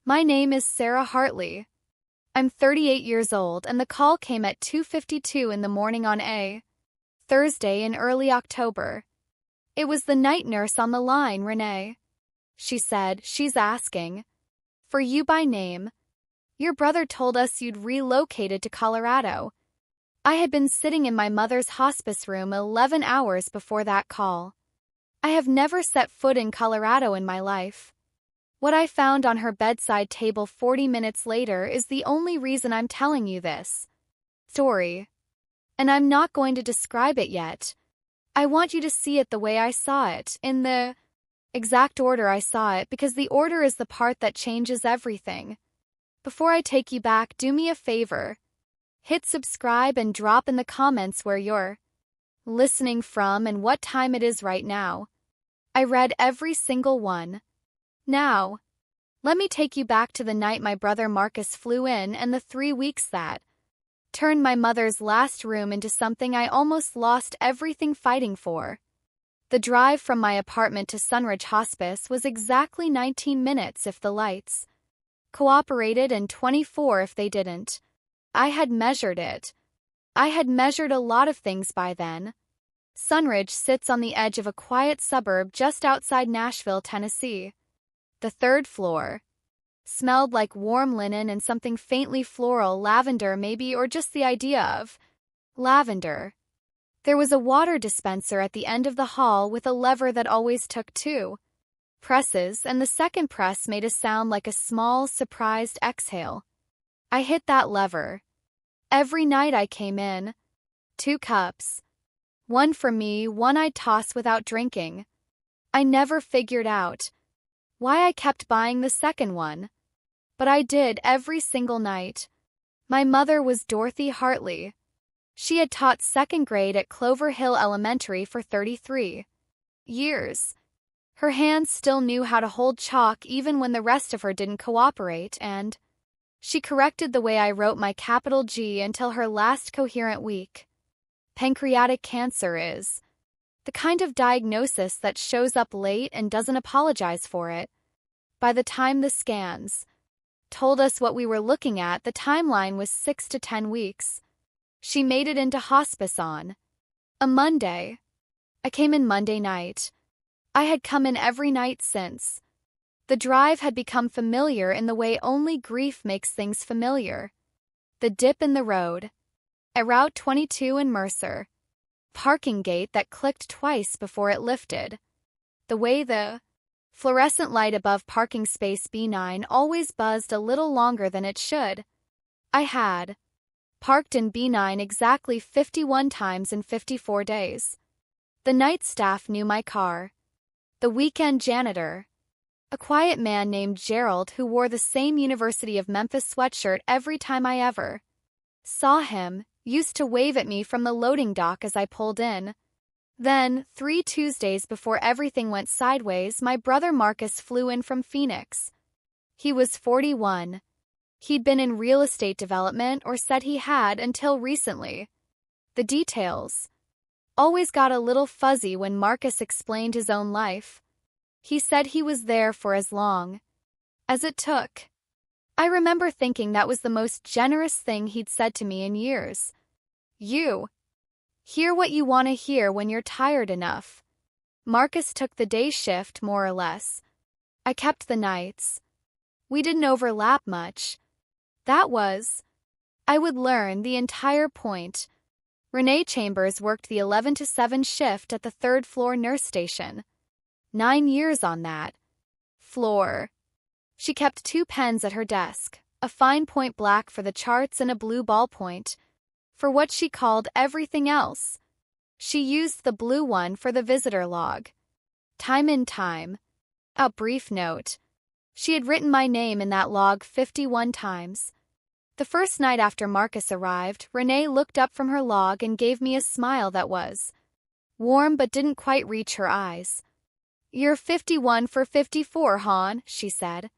My name is Sarah Hartley. I'm 38 years old, and the call came at 2:52 in the morning on a Thursday in early October. It was the night nurse on the line, Renee. She said, "She's asking for you by name. Your brother told us you'd relocated to Colorado." I had been sitting in my mother's hospice room 11 hours before that call. I have never set foot in Colorado in my life. What I found on her bedside table 40 minutes later is the only reason I'm telling you this story. And I'm not going to describe it yet. I want you to see it the way I saw it, in the exact order I saw it, because the order is the part that changes everything. Before I take you back, do me a favor. Hit subscribe and drop in the comments where you're listening from and what time it is right now. I read every single one. Now, let me take you back to the night my brother Marcus flew in and the 3 weeks that turned my mother's last room into something I almost lost everything fighting for. The drive from my apartment to Sunridge Hospice was exactly 19 minutes if the lights cooperated and 24 if they didn't. I had measured it. I had measured a lot of things by then. Sunridge sits on the edge of a quiet suburb just outside Nashville, Tennessee. The third floor smelled like warm linen and something faintly floral, lavender maybe, or just the idea of lavender. There was a water dispenser at the end of the hall with a lever that always took 2 presses, and the second press made a sound like a small, surprised exhale. I hit that lever. Every night I came in. 2 cups. One for me, one I'd toss without drinking. I never figured out why I kept buying the second one. But I did every single night. My mother was Dorothy Hartley. She had taught 2nd grade at Clover Hill Elementary for 33 years. Her hands still knew how to hold chalk even when the rest of her didn't cooperate, and she corrected the way I wrote my capital G until her last coherent week. Pancreatic cancer is the kind of diagnosis that shows up late and doesn't apologize for it. By the time the scans told us what we were looking at, the timeline was 6 to 10 weeks. She made it into hospice on a Monday. I came in Monday night. I had come in every night since. The drive had become familiar in the way only grief makes things familiar. The dip in the road. At Route 22 in Mercer. Parking gate that clicked twice before it lifted. The way the fluorescent light above parking space B9 always buzzed a little longer than it should. I had parked in B9 exactly 51 times in 54 days. The night staff knew my car. The weekend janitor, a quiet man named Gerald who wore the same University of Memphis sweatshirt every time I ever saw him, used to wave at me from the loading dock as I pulled in. Then, 3 Tuesdays before everything went sideways, my brother Marcus flew in from Phoenix. He was 41. He'd been in real estate development, or said he had until recently. The details always got a little fuzzy when Marcus explained his own life. He said he was there for as long as it took. I remember thinking that was the most generous thing he'd said to me in years. You hear what you want to hear when you're tired enough. Marcus took the day shift, more or less. I kept the nights. We didn't overlap much. That was, I would learn, the entire point. Renee Chambers worked the 11 to 7 shift at the 3rd floor nurse station. 9 years on that floor. She kept 2 pens at her desk, a fine point black for the charts and a blue ballpoint for what she called everything else. She used the blue one for the visitor log. Time in time. A brief note. She had written my name in that log 51 times. The first night after Marcus arrived, Renee looked up from her log and gave me a smile that was warm but didn't quite reach her eyes. "You're 51 for 54, hon," she said.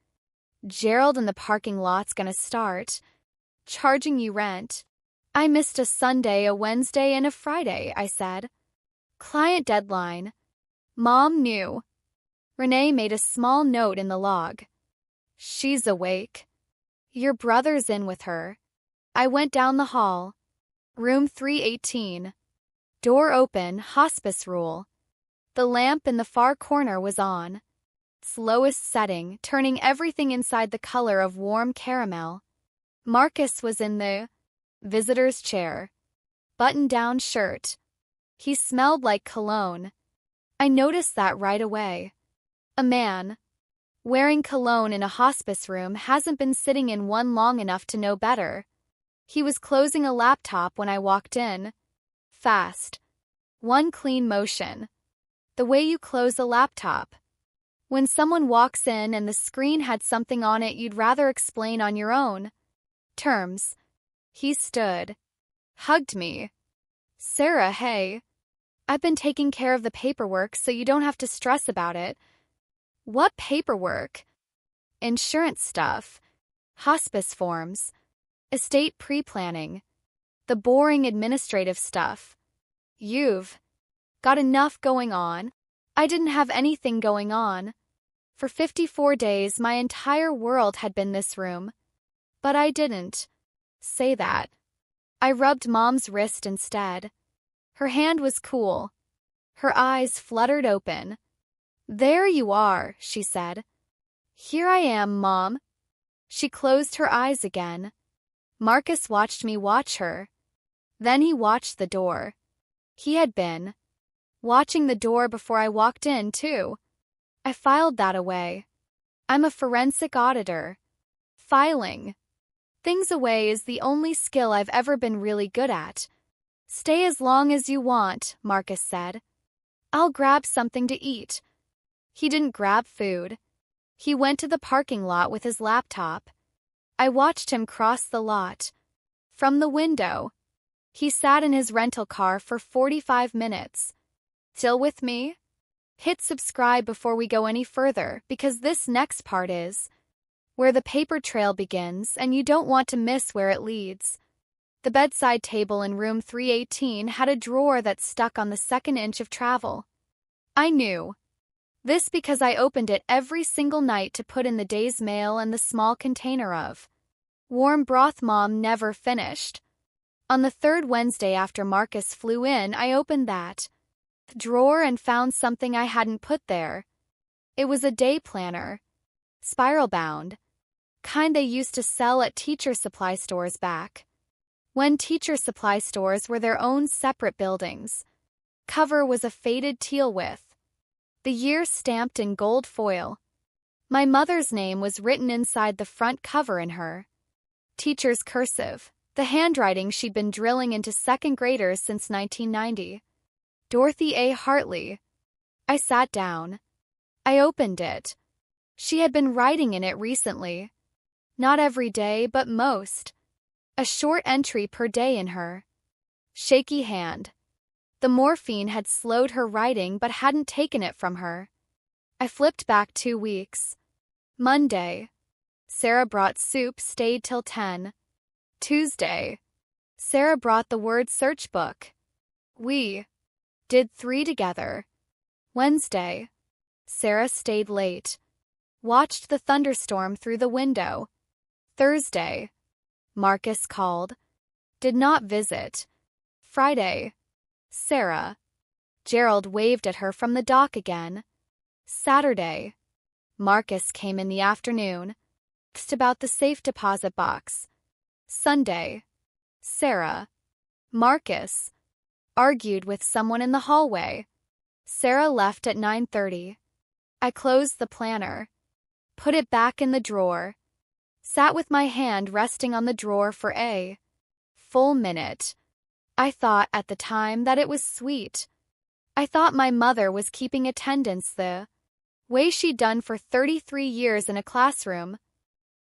"Gerald in the parking lot's gonna start charging you rent." "I missed a Sunday, a Wednesday, and a Friday," I said. "Client deadline." Mom knew. Renee made a small note in the log. She's awake. Your brother's in with her. I went down the hall. Room 318. Door open, hospice rule. The lamp in the far corner was on. Its lowest setting, turning everything inside the color of warm caramel. Marcus was in the visitor's chair. Button-down shirt. He smelled like cologne. I noticed that right away. A man wearing cologne in a hospice room hasn't been sitting in one long enough to know better. He was closing a laptop when I walked in. Fast. One clean motion. The way you close a laptop. When someone walks in and the screen had something on it you'd rather explain on your own terms. He stood. Hugged me. Sarah, hey. I've been taking care of the paperwork so you don't have to stress about it. What paperwork? Insurance stuff. Hospice forms. Estate pre-planning. The boring administrative stuff. You've got enough going on. I didn't have anything going on. For 54 days my entire world had been this room. But I didn't say that. I rubbed Mom's wrist instead. Her hand was cool. Her eyes fluttered open. There you are, she said. Here I am, Mom. She closed her eyes again. Marcus watched me watch her. Then he watched the door. He had been watching the door before I walked in, too. I filed that away. I'm a forensic auditor. Filing things away is the only skill I've ever been really good at. Stay as long as you want, Marcus said. I'll grab something to eat. He didn't grab food. He went to the parking lot with his laptop. I watched him cross the lot. From the window. He sat in his rental car for 45 minutes. Still with me? Hit subscribe before we go any further because this next part is where the paper trail begins and you don't want to miss where it leads. The bedside table in room 318 had a drawer that stuck on the second inch of travel. I knew this because I opened it every single night to put in the day's mail and the small container of warm broth Mom never finished. On the third Wednesday after Marcus flew in, I opened that drawer and found something I hadn't put there. It was a day planner. Spiral-bound. Kind they used to sell at teacher supply stores back when teacher supply stores were their own separate buildings. Cover was a faded teal with the year stamped in gold foil. My mother's name was written inside the front cover in her teacher's cursive, the handwriting she'd been drilling into second graders since 1990. Dorothy A. Hartley. I sat down. I opened it. She had been writing in it recently. Not every day, but most. A short entry per day in her shaky hand. The morphine had slowed her writing but hadn't taken it from her. I flipped back 2 weeks. Monday. Sarah brought soup, stayed till 10. Tuesday. Sarah brought the word search book. We did 3 together. Wednesday. Sarah stayed late. Watched the thunderstorm through the window. Thursday. Marcus called. Did not visit. Friday. Sarah. Gerald waved at her from the dock again. Saturday. Marcus came in the afternoon. Asked about the safe deposit box. Sunday. Sarah. Marcus. Argued with someone in the hallway. Sarah left at 9:30. I closed the planner. Put it back in the drawer. Sat with my hand resting on the drawer for a full minute. I thought at the time that it was sweet. I thought my mother was keeping attendance the way she'd done for 33 years in a classroom.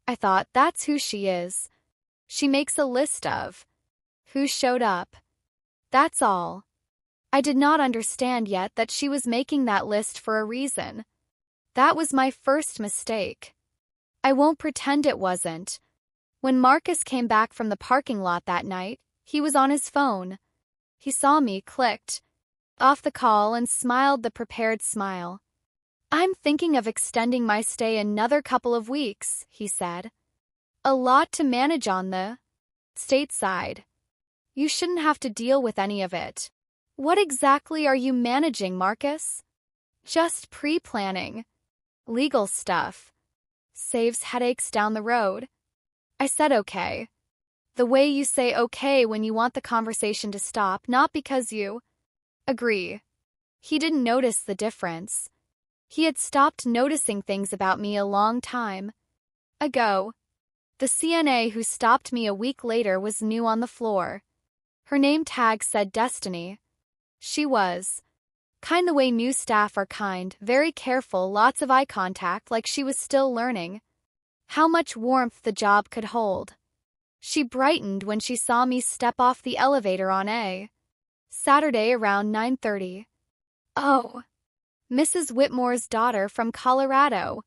I thought that's who she is. She makes a list of who showed up. That's all. I did not understand yet that she was making that list for a reason. That was my first mistake. I won't pretend it wasn't. When Marcus came back from the parking lot that night, he was on his phone. He saw me, clicked off the call and smiled the prepared smile. I'm thinking of extending my stay another couple of weeks, he said. A lot to manage on the state side. You shouldn't have to deal with any of it. What exactly are you managing, Marcus? Just pre-planning. Legal stuff. Saves headaches down the road. I said okay. The way you say okay when you want the conversation to stop, not because you agree. He didn't notice the difference. He had stopped noticing things about me a long time ago. The CNA who stopped me a week later was new on the floor. Her name tag said Destiny. She was kind the way new staff are kind, very careful, lots of eye contact, like she was still learning how much warmth the job could hold. She brightened when she saw me step off the elevator on a Saturday around 9:30. Oh, Mrs. Whitmore's daughter from Colorado.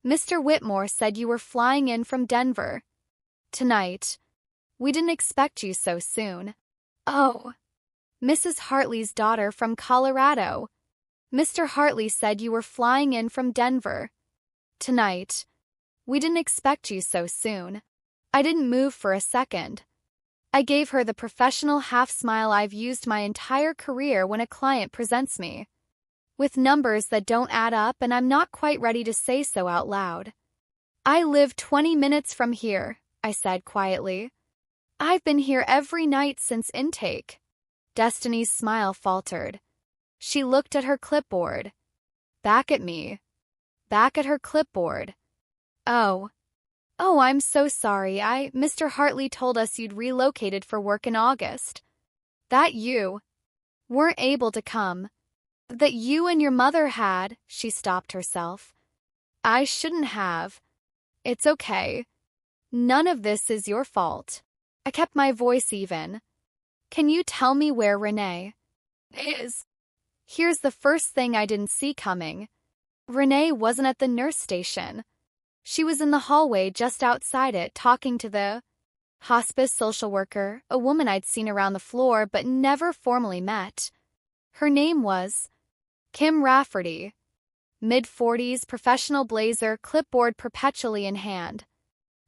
Mr. Whitmore said you were flying in from Denver tonight. We didn't expect you so soon. Oh, Mrs. Hartley's daughter from Colorado. Mr. Hartley said you were flying in from Denver tonight. We didn't expect you so soon. I didn't move for a second. I gave her the professional half-smile I've used my entire career when a client presents me with numbers that don't add up, and I'm not quite ready to say so out loud. I live 20 minutes from here, I said quietly. I've been here every night since intake. Destiny's smile faltered. She looked at her clipboard. Back at me. Back at her clipboard. Oh, I'm so sorry. Mr. Hartley told us you'd relocated for work in August. That you weren't able to come. That you and your mother had. She stopped herself. I shouldn't have. It's okay. None of this is your fault. I kept my voice even. Can you tell me where Renee is? Here's the first thing I didn't see coming. Renee wasn't at the nurse station. She was in the hallway just outside it, talking to the hospice social worker, a woman I'd seen around the floor but never formally met. Her name was Kim Rafferty. Mid-40s, professional blazer, clipboard perpetually in hand.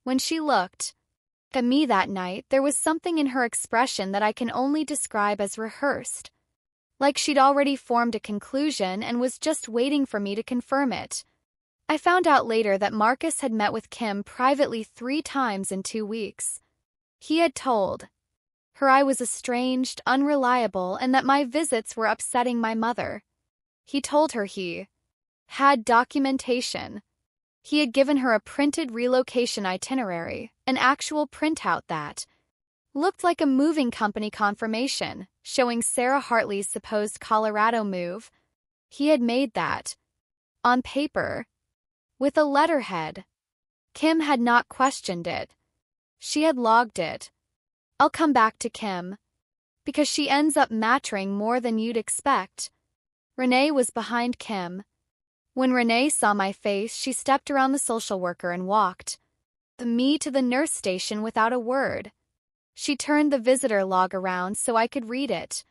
When she looked at me that night, there was something in her expression that I can only describe as rehearsed. Like she'd already formed a conclusion and was just waiting for me to confirm it. I found out later that Marcus had met with Kim privately 3 times in 2 weeks. He had told her I was estranged, unreliable, and that my visits were upsetting my mother. He told her he had documentation. He had given her a printed relocation itinerary, an actual printout that looked like a moving company confirmation, showing Sarah Hartley's supposed Colorado move. He had made that on paper, with a letterhead. Kim had not questioned it. She had logged it. I'll come back to Kim, because she ends up mattering more than you'd expect. Renee was behind Kim. When Renee saw my face, she stepped around the social worker and walked me to the nurse station without a word. She turned the visitor log around so I could read it.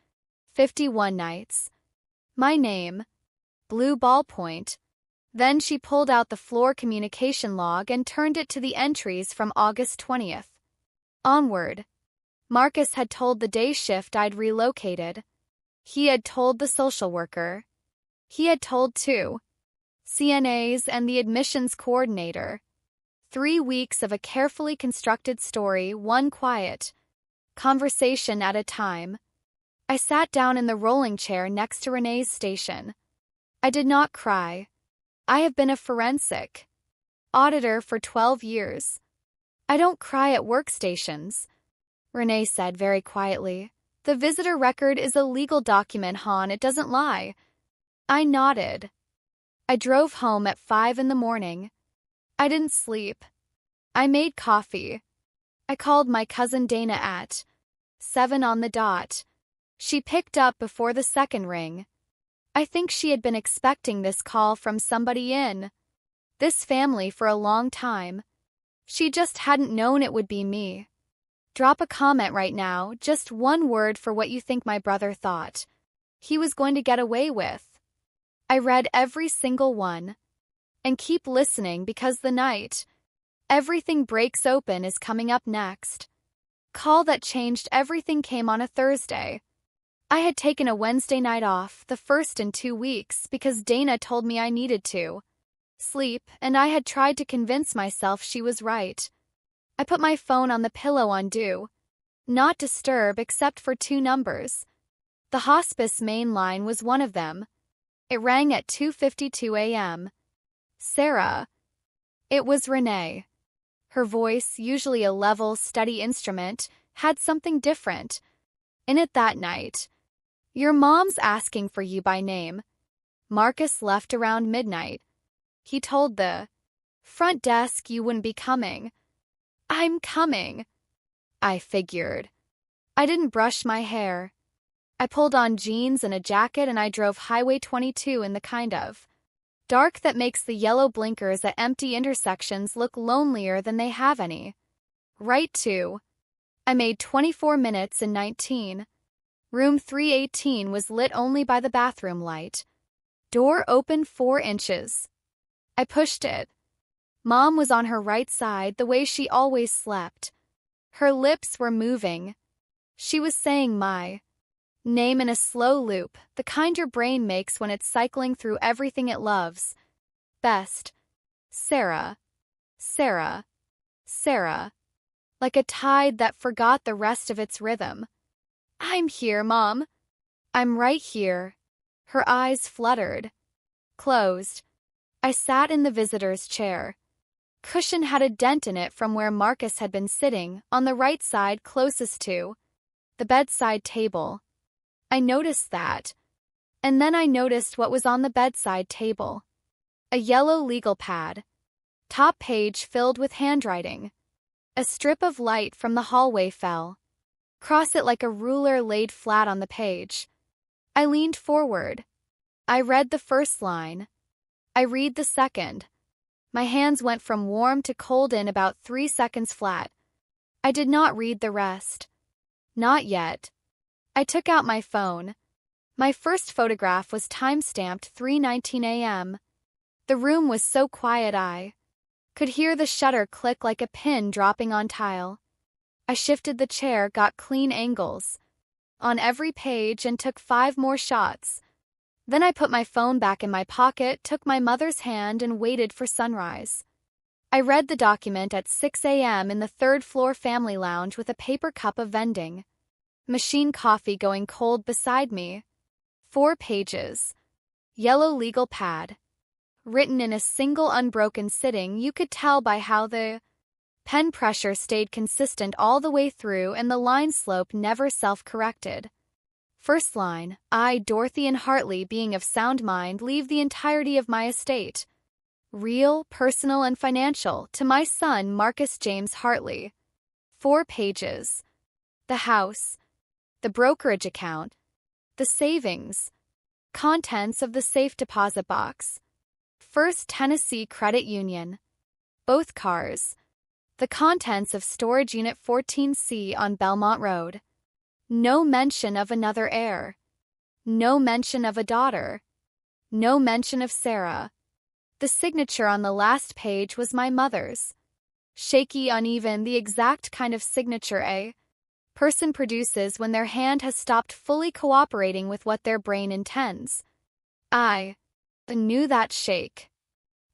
51 nights. My name. Blue ballpoint. Then she pulled out the floor communication log and turned it to the entries from August 20th onward. Marcus had told the day shift I'd relocated. He had told the social worker. He had told 2 CNAs and the admissions coordinator. 3 weeks of a carefully constructed story, one quiet conversation at a time. I sat down in the rolling chair next to Renee's station. I did not cry. I have been a forensic auditor for 12 years. I don't cry at workstations, Renee said very quietly. The visitor record is a legal document, hon, it doesn't lie. I nodded. I drove home at 5 in the morning. I didn't sleep. I made coffee. I called my cousin Dana at 7 on the dot. She picked up before the second ring. I think she had been expecting this call from somebody in this family for a long time. She just hadn't known it would be me. Drop a comment right now, just one word for what you think my brother thought he was going to get away with. I read every single one. And keep listening because the night everything breaks open is coming up next. Call that changed everything came on a Thursday. I had taken a Wednesday night off, the first in 2 weeks, because Dana told me I needed to sleep, and I had tried to convince myself she was right. I put my phone on the pillow on do not disturb except for 2 numbers. The hospice main line was one of them. It rang at 2:52 a.m. Sarah. It was Renee. Her voice, usually a level, steady instrument, had something different in it that night. Your mom's asking for you by name. Marcus left around midnight. He told the front desk you wouldn't be coming. I'm coming, I figured. I didn't brush my hair. I pulled on jeans and a jacket and I drove Highway 22 in the kind of dark that makes the yellow blinkers at empty intersections look lonelier than they have any. Right to. I made 24 minutes in 19. Room 318 was lit only by the bathroom light. Door open 4 inches. I pushed it. Mom was on her right side the way she always slept. Her lips were moving. She was saying my name in a slow loop, the kind your brain makes when it's cycling through everything it loves best. Sarah. Sarah. Sarah. Like a tide that forgot the rest of its rhythm. I'm here, Mom. I'm right here. Her eyes fluttered. Closed. I sat in the visitor's chair. Cushion had a dent in it from where Marcus had been sitting, on the right side closest to the bedside table. I noticed that. And then I noticed what was on the bedside table. A yellow legal pad. Top page filled with handwriting. A strip of light from the hallway fell. Cross it like a ruler laid flat on the page. I leaned forward. I read the first line. I read the second. My hands went from warm to cold in about 3 seconds flat. I did not read the rest. Not yet. I took out my phone. My first photograph was time-stamped 3:19 a.m. The room was so quiet I could hear the shutter click like a pin dropping on tile. I shifted the chair, got clean angles on every page and took 5 more shots. Then I put my phone back in my pocket, took my mother's hand and waited for sunrise. I read the document at 6 a.m. in the 3rd floor family lounge with a paper cup of vending machine coffee going cold beside me. 4 pages. Yellow legal pad. Written in a single unbroken sitting, you could tell by how the pen pressure stayed consistent all the way through and the line slope never self-corrected. First line, I, Dorothy and Hartley, being of sound mind, leave the entirety of my estate, real, personal, and financial, to my son Marcus James Hartley. 4 pages. The house. The brokerage account. The savings. Contents of the safe deposit box. First Tennessee Credit Union. Both cars. The contents of storage unit 14C on Belmont Road. No mention of another heir. No mention of a daughter. No mention of Sarah. The signature on the last page was my mother's. Shaky, uneven, the exact kind of signature a person produces when their hand has stopped fully cooperating with what their brain intends. I knew that shake.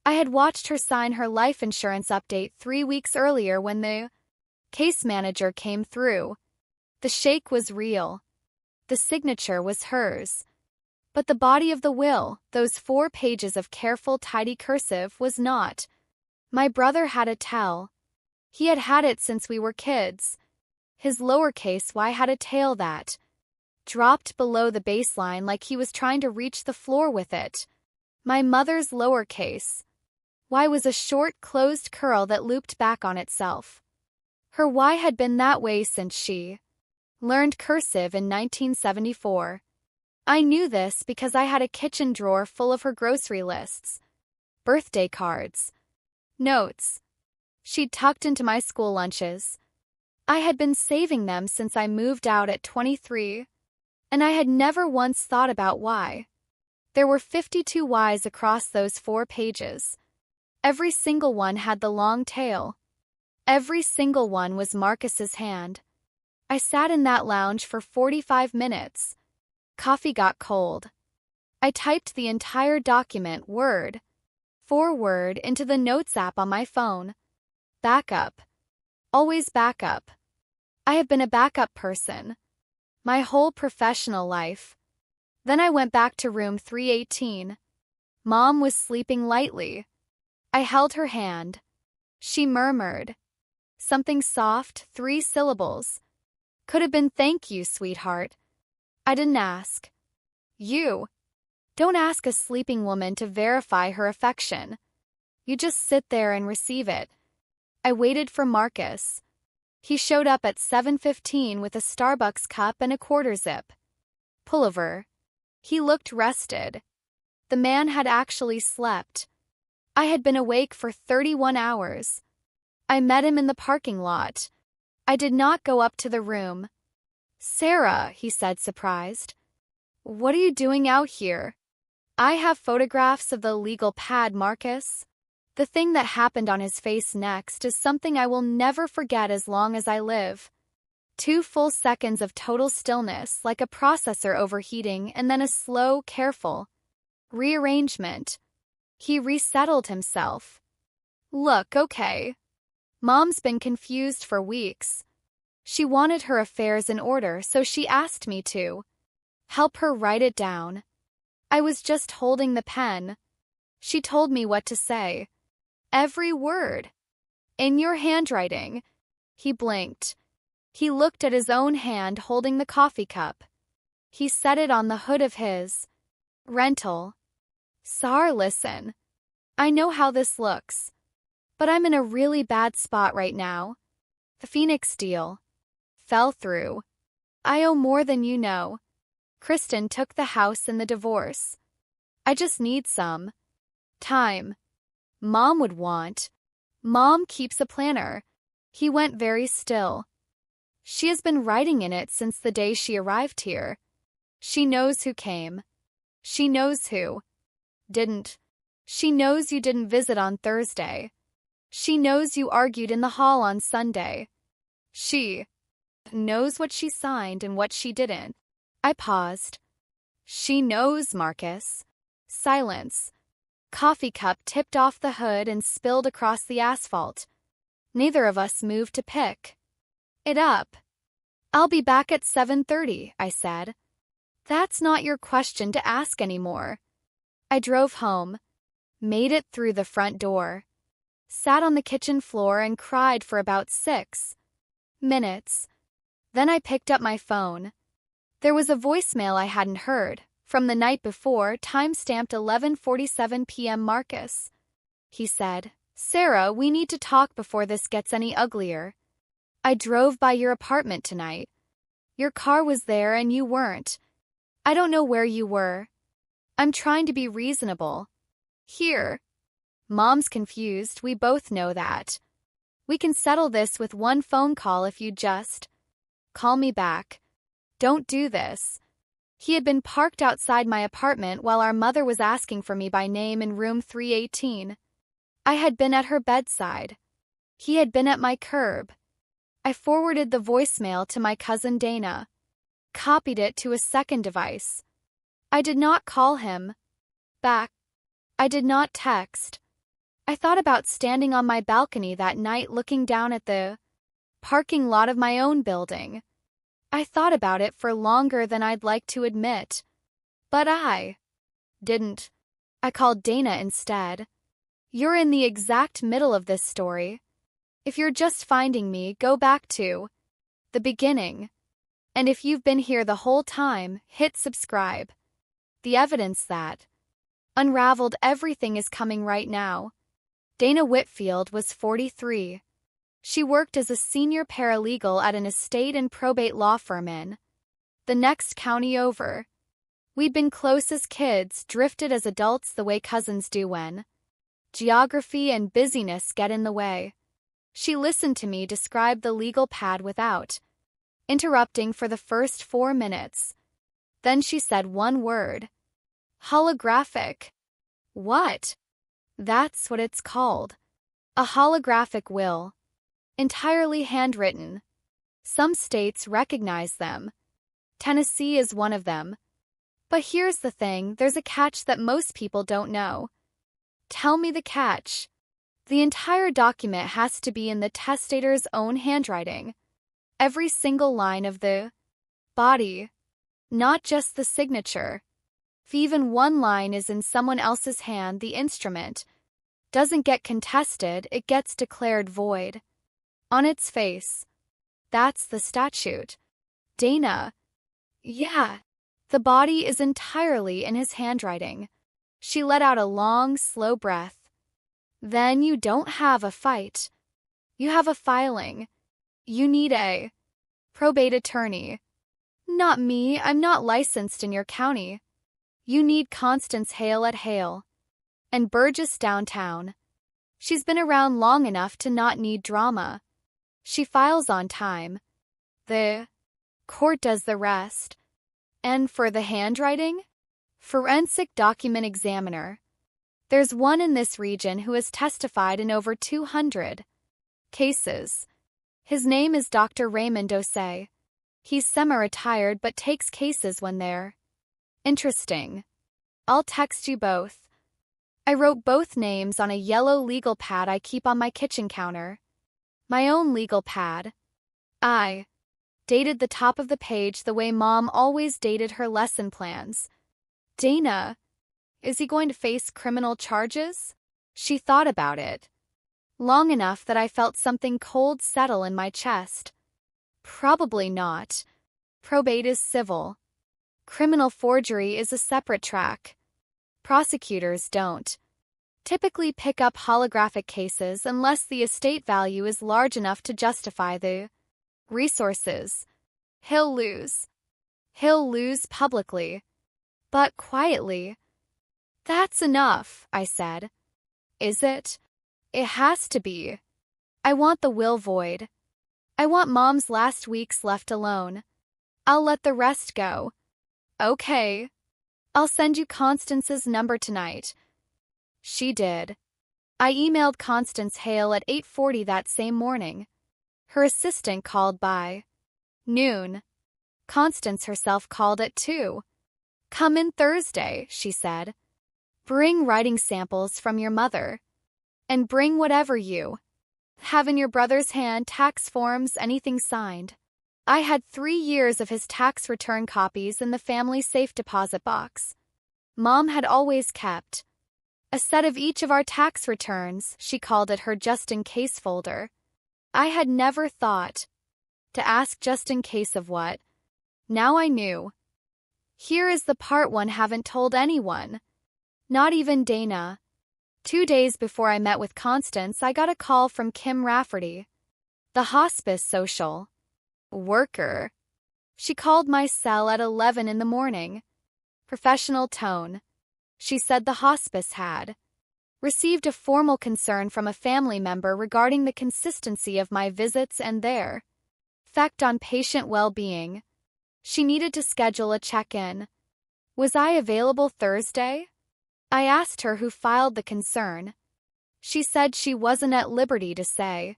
I had watched her sign her life insurance update 3 weeks earlier when the case manager came through. The shake was real. The signature was hers. But the body of the will, those 4 pages of careful, tidy cursive, was not. My brother had a tell. He had had it since we were kids. His lowercase y had a tail that dropped below the baseline like he was trying to reach the floor with it. My mother's lowercase y was a short, closed curl that looped back on itself. Her y had been that way since she learned cursive in 1974. I knew this because I had a kitchen drawer full of her grocery lists, birthday cards, notes she'd tucked into my school lunches. I had been saving them since I moved out at 23, and I had never once thought about why. There were 52 Ys across those 4 pages. Every single one had the long tail. Every single one was Marcus's hand. I sat in that lounge for 45 minutes. Coffee got cold. I typed the entire document word for word into the Notes app on my phone. Backup. Always backup. I have been a backup person my whole professional life. Then I went back to room 318. Mom was sleeping lightly. I held her hand. She murmured. Something soft, 3 syllables. Could have been thank you, sweetheart. I didn't ask. You. Don't ask a sleeping woman to verify her affection. You just sit there and receive it. I waited for Marcus. He showed up at 7:15 with a Starbucks cup and a quarter zip pullover. He looked rested. The man had actually slept. I had been awake for 31 hours. I met him in the parking lot. I did not go up to the room. Sarah, he said, surprised. What are you doing out here? I have photographs of the legal pad, Marcus. The thing that happened on his face next is something I will never forget as long as I live. 2 full seconds of total stillness, like a processor overheating, and then a slow, careful rearrangement. He resettled himself. Look, okay. Mom's been confused for weeks. She wanted her affairs in order, so she asked me to help her write it down. I was just holding the pen. She told me what to say. Every word. In your handwriting. He blinked. He looked at his own hand holding the coffee cup. He set it on the hood of his rental. Sar, listen. I know how this looks, but I'm in a really bad spot right now. The Phoenix deal fell through. I owe more than you know. Kristen took the house in the divorce. I just need some time. Mom would want. Mom keeps a planner. He went very still. She has been writing in it since the day she arrived here. She knows who came. She knows who didn't. She knows you didn't visit on Thursday. She knows you argued in the hall on Sunday. She knows what she signed and what she didn't. I paused. She knows, Marcus. Silence. Coffee cup tipped off the hood and spilled across the asphalt. Neither of us moved to pick it up. I'll be back at 7:30, I said. That's not your question to ask anymore. I drove home, made it through the front door, sat on the kitchen floor and cried for about 6 minutes. Then I picked up my phone. There was a voicemail I hadn't heard, from the night before, time-stamped 11:47 p.m. Marcus. He said, Sarah, we need to talk before this gets any uglier. I drove by your apartment tonight. Your car was there and you weren't. I don't know where you were. I'm trying to be reasonable. Here. Mom's confused, we both know that. We can settle this with one phone call if you just call me back. Don't do this. He had been parked outside my apartment while our mother was asking for me by name in room 318. I had been at her bedside. He had been at my curb. I forwarded the voicemail to my cousin Dana, copied it to a second device. I did not call him back. I did not text. I thought about standing on my balcony that night looking down at the parking lot of my own building. I thought about it for longer than I'd like to admit. But I didn't. I called Dana instead. You're in the exact middle of this story. If you're just finding me, go back to the beginning. And if you've been here the whole time, hit subscribe. The evidence that unraveled everything is coming right now. Dana Whitfield was 43. She worked as a senior paralegal at an estate and probate law firm in the next county over. We'd been close as kids, drifted as adults the way cousins do when geography and busyness get in the way. She listened to me describe the legal pad without interrupting for the first 4 minutes. Then she said one word. Holographic. What? That's what it's called. A holographic will. Entirely handwritten. Some states recognize them. Tennessee is one of them. But here's the thing, there's a catch that most people don't know. Tell me the catch. The entire document has to be in the testator's own handwriting. Every single line of the body. Not just the signature. If even one line is in someone else's hand, the instrument doesn't get contested, it gets declared void. On its face. That's the statute. Dana. Yeah. The body is entirely in his handwriting. She let out a long, slow breath. Then you don't have a fight. You have a filing. You need a probate attorney. Not me, I'm not licensed in your county. You need Constance Hale at Hale. And Burgess downtown. She's been around long enough to not need drama. She files on time. The court does the rest. And for the handwriting? Forensic document examiner. There's one in this region who has testified in over 200 cases. His name is Dr. Raymond Osei. He's semi-retired but takes cases when they're interesting. I'll text you both. I wrote both names on a yellow legal pad I keep on my kitchen counter. My own legal pad. I dated the top of the page the way Mom always dated her lesson plans. Dana, is he going to face criminal charges? She thought about it. Long enough that I felt something cold settle in my chest. Probably not. Probate is civil. Criminal forgery is a separate track. Prosecutors don't typically pick up holographic cases unless the estate value is large enough to justify the resources. He'll lose. He'll lose publicly. But quietly. That's enough, I said. Is it? It has to be. I want the will void. I want Mom's last weeks left alone. I'll let the rest go. Okay. I'll send you Constance's number tonight. She did. I emailed Constance Hale at 8:40 that same morning. Her assistant called by noon. Constance herself called at 2. Come in Thursday, she said. Bring writing samples from your mother. And bring whatever you have in your brother's hand, tax forms, anything signed. I had 3 years of his tax return copies in the family safe deposit box. Mom had always kept a set of each of our tax returns, she called it her just-in-case folder. I had never thought to ask just in case of what. Now I knew. Here is the part one haven't told anyone. Not even Dana. 2 days before I met with Constance, I got a call from Kim Rafferty, the hospice social worker. She called my cell at 11 in the morning. Professional tone. She said the hospice had received a formal concern from a family member regarding the consistency of my visits and their effect on patient well-being. She needed to schedule a check-in. Was I available Thursday? I asked her who filed the concern. She said she wasn't at liberty to say.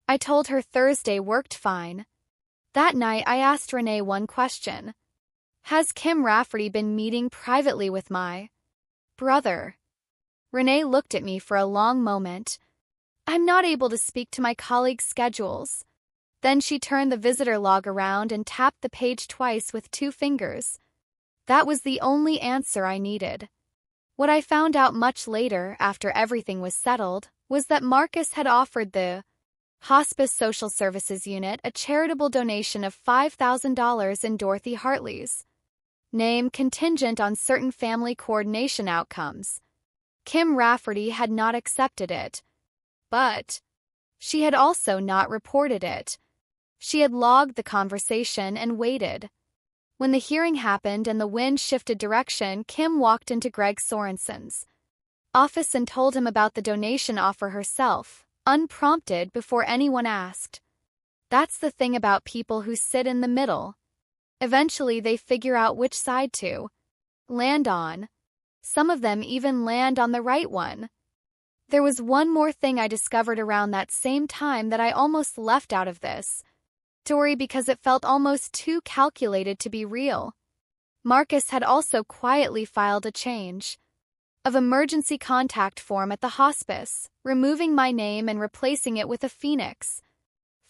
I told her Thursday worked fine. That night I asked Renee one question. Has Kim Rafferty been meeting privately with my brother? Renee looked at me for a long moment. I'm not able to speak to my colleagues' schedules. Then she turned the visitor log around and tapped the page twice with 2 fingers. That was the only answer I needed. What I found out much later, after everything was settled, was that Marcus had offered the Hospice Social Services Unit a charitable donation of $5,000 in Dorothy Hartley's name contingent on certain family coordination outcomes. Kim Rafferty had not accepted it. But she had also not reported it. She had logged the conversation and waited. When the hearing happened and the wind shifted direction, Kim walked into Greg Sorensen's office and told him about the donation offer herself, unprompted, before anyone asked. That's the thing about people who sit in the middle. Eventually they figure out which side to land on. Some of them even land on the right one. There was one more thing I discovered around that same time that I almost left out of this story because it felt almost too calculated to be real. Marcus had also quietly filed a change of emergency contact form at the hospice, removing my name and replacing it with a Phoenix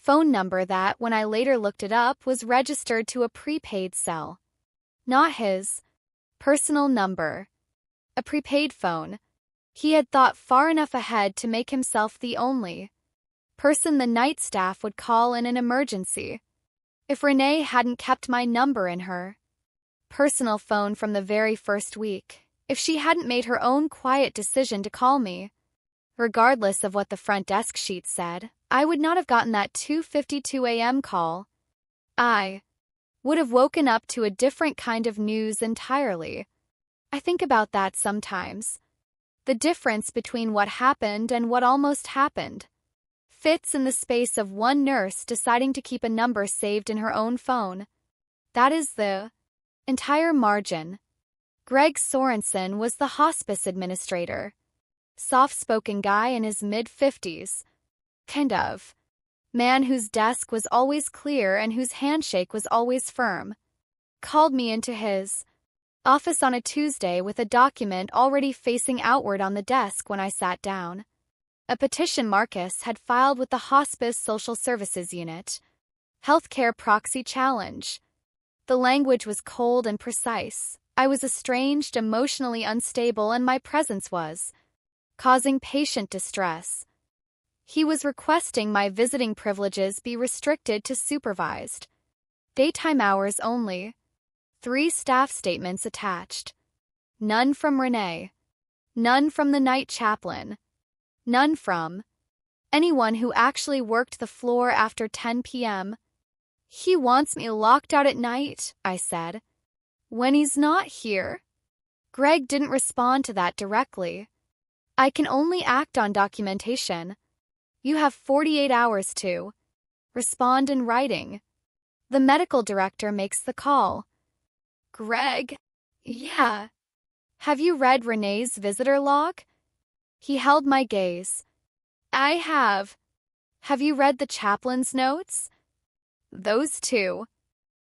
phone number that, when I later looked it up, was registered to a prepaid cell. Not his personal number. A prepaid phone. He had thought far enough ahead to make himself the only person the night staff would call in an emergency. If Renee hadn't kept my number in her personal phone from the very first week, if she hadn't made her own quiet decision to call me, regardless of what the front desk sheet said, I would not have gotten that 2:52 a.m. call. I would have woken up to a different kind of news entirely. I think about that sometimes. The difference between what happened and what almost happened fits in the space of one nurse deciding to keep a number saved in her own phone. That is the entire margin. Greg Sorensen was the hospice administrator. Soft-spoken guy in his mid-50s. Kind of man whose desk was always clear and whose handshake was always firm. Called me into his office on a Tuesday with a document already facing outward on the desk when I sat down. A petition Marcus had filed with the Hospice Social Services Unit. Healthcare proxy challenge. The language was cold and precise. I was estranged, emotionally unstable, and my presence was causing patient distress. He was requesting my visiting privileges be restricted to supervised daytime hours only. 3 staff statements attached. None from Renee. None from the night chaplain. None from anyone who actually worked the floor after 10 p.m. He wants me locked out at night, I said. When he's not here. Greg didn't respond to that directly. I can only act on documentation. You have 48 hours to respond in writing. The medical director makes the call. Greg? Yeah. Have you read Renee's visitor log? He held my gaze. I have. Have you read the chaplain's notes? Those two.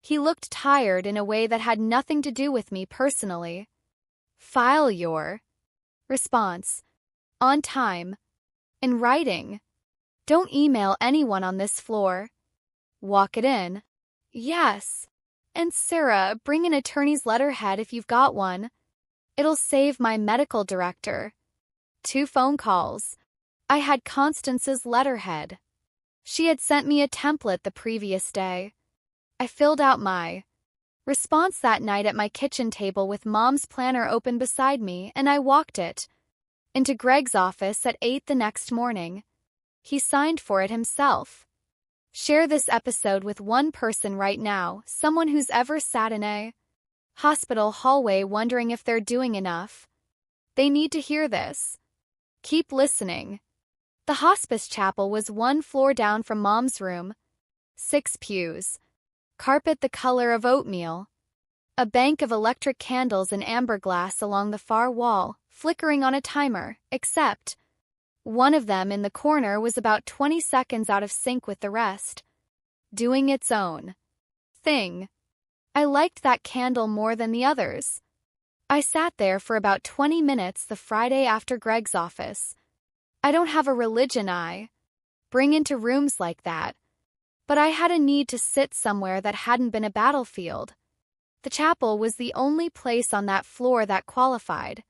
He looked tired in a way that had nothing to do with me personally. File your response. On time. In writing. Don't email anyone on this floor. Walk it in. Yes. And Sarah, bring an attorney's letterhead if you've got one. It'll save my medical director 2 phone calls. I had Constance's letterhead. She had sent me a template the previous day. I filled out my response that night at my kitchen table with Mom's planner open beside me, and I walked it into Greg's office at 8 the next morning. He signed for it himself. Share this episode with one person right now, someone who's ever sat in a hospital hallway wondering if they're doing enough. They need to hear this. Keep listening. The hospice chapel was 1 floor down from Mom's room. 6 pews. Carpet the color of oatmeal. A bank of electric candles in amber glass along the far wall, flickering on a timer, except one of them in the corner was about 20 seconds out of sync with the rest, doing its own thing. I liked that candle more than the others. I sat there for about 20 minutes the Friday after Greg's office. I don't have a religion I bring into rooms like that, but I had a need to sit somewhere that hadn't been a battlefield. The chapel was the only place on that floor that qualified.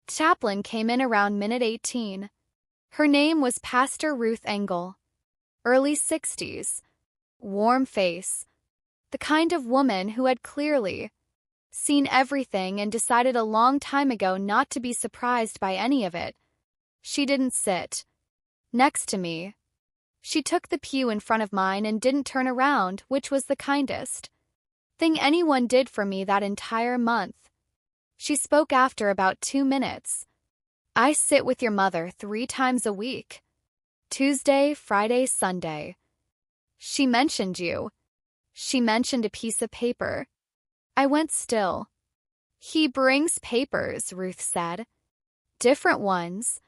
The chaplain came in around minute 18. Her name was Pastor Ruth Engel. Early 60s. Warm face. The kind of woman who had clearly seen everything and decided a long time ago not to be surprised by any of it. She didn't sit next to me. She took the pew in front of mine and didn't turn around, which was the kindest thing anyone did for me that entire month. She spoke after about 2 minutes. I sit with your mother 3 times a week. Tuesday, Friday, Sunday. She mentioned you. She mentioned a piece of paper. I went still. He brings papers, Ruth said. Different ones.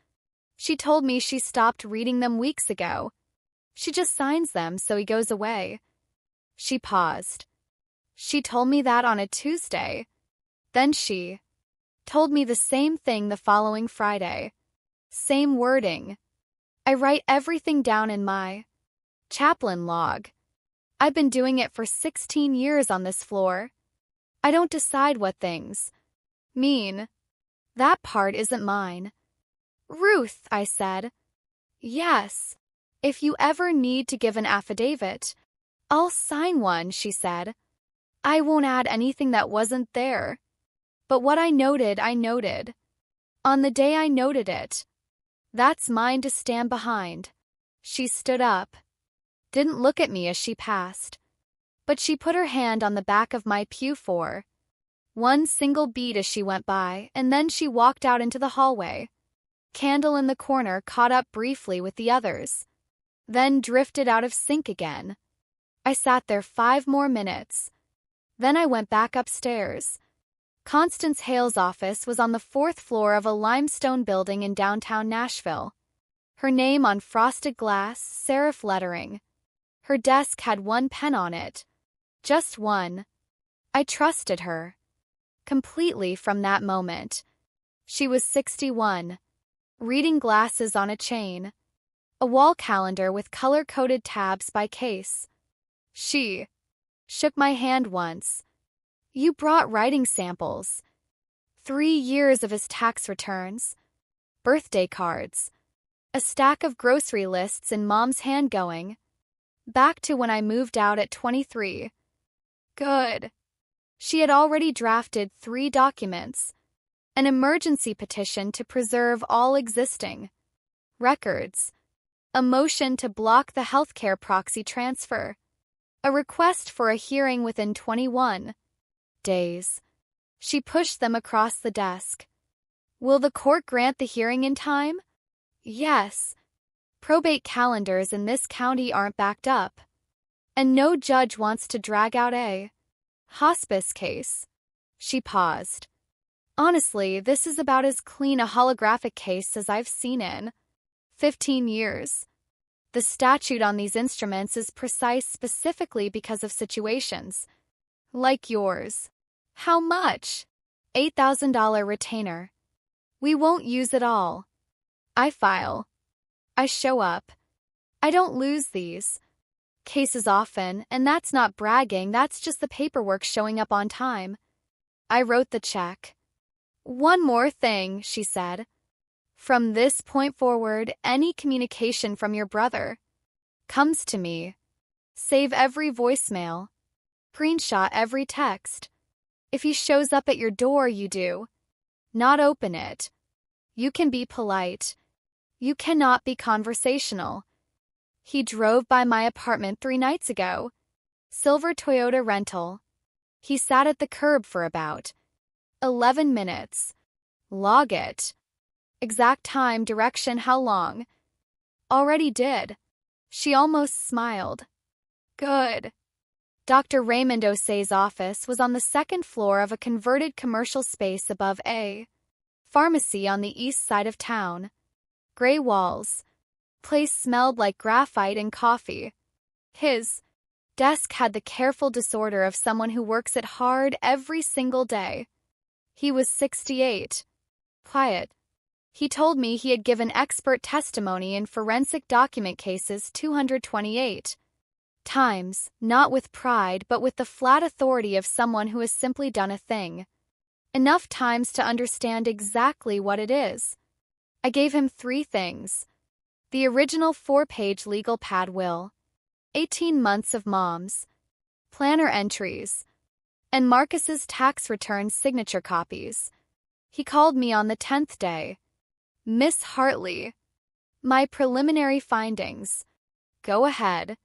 She told me she stopped reading them weeks ago. She just signs them so he goes away. She paused. She told me that on a Tuesday. Then she told me the same thing the following Friday. Same wording. I write everything down in my chaplain log. I've been doing it for 16 years on this floor. I don't decide what things mean. That part isn't mine. Ruth, I said. Yes. If you ever need to give an affidavit, I'll sign one, she said. I won't add anything that wasn't there. But what I noted, I noted. On the day I noted it. That's mine to stand behind. She stood up. Didn't look at me as she passed. But she put her hand on the back of my pew for one single beat as she went by, and then she walked out into the hallway. Candle in the corner caught up briefly with the others. Then drifted out of sync again. I sat there 5 more minutes. Then I went back upstairs. Constance Hale's office was on the 4th floor of a limestone building in downtown Nashville. Her name on frosted glass, serif lettering. Her desk had one pen on it. Just one. I trusted her. Completely from that moment. She was 61. Reading glasses on a chain. A wall calendar with color-coded tabs by case. She shook my hand once. You brought writing samples. 3 years of his tax returns. Birthday cards. A stack of grocery lists in Mom's hand going. Back to when I moved out at 23. Good. She had already drafted 3 documents. An emergency petition to preserve all existing records. A motion to block the healthcare proxy transfer. A request for a hearing within 21 days. She pushed them across the desk. Will the court grant the hearing in time? Yes. Probate calendars in this county aren't backed up. And no judge wants to drag out a hospice case. She paused. Honestly, this is about as clean a holographic case as I've seen in 15 years. The statute on these instruments is precise specifically because of situations like yours. How much? $8,000 retainer. We won't use it all. I file. I show up. I don't lose these cases often, and that's not bragging, that's just the paperwork showing up on time. I wrote the check. One more thing, she said. From this point forward, any communication from your brother comes to me. Save every voicemail. Screenshot every text. If he shows up at your door, you do not open it. You can be polite. You cannot be conversational. He drove by my apartment 3 nights ago. Silver Toyota rental. He sat at the curb for about 11 minutes. Log it. Exact time, direction, how long. Already did. She almost smiled. Good. Dr. Raymond Osei's office was on the 2nd floor of a converted commercial space above a pharmacy on the east side of town. Gray walls. Place smelled like graphite and coffee. His desk had the careful disorder of someone who works it hard every single day. He was 68. Quiet. He told me he had given expert testimony in forensic document cases 228 times, not with pride but with the flat authority of someone who has simply done a thing enough times to understand exactly what it is. I gave him 3 things. The original 4-page legal pad will, 18 months of Mom's planner entries, and Marcus's tax return signature copies. He called me on the 10th day. Miss Hartley. My preliminary findings. Go ahead.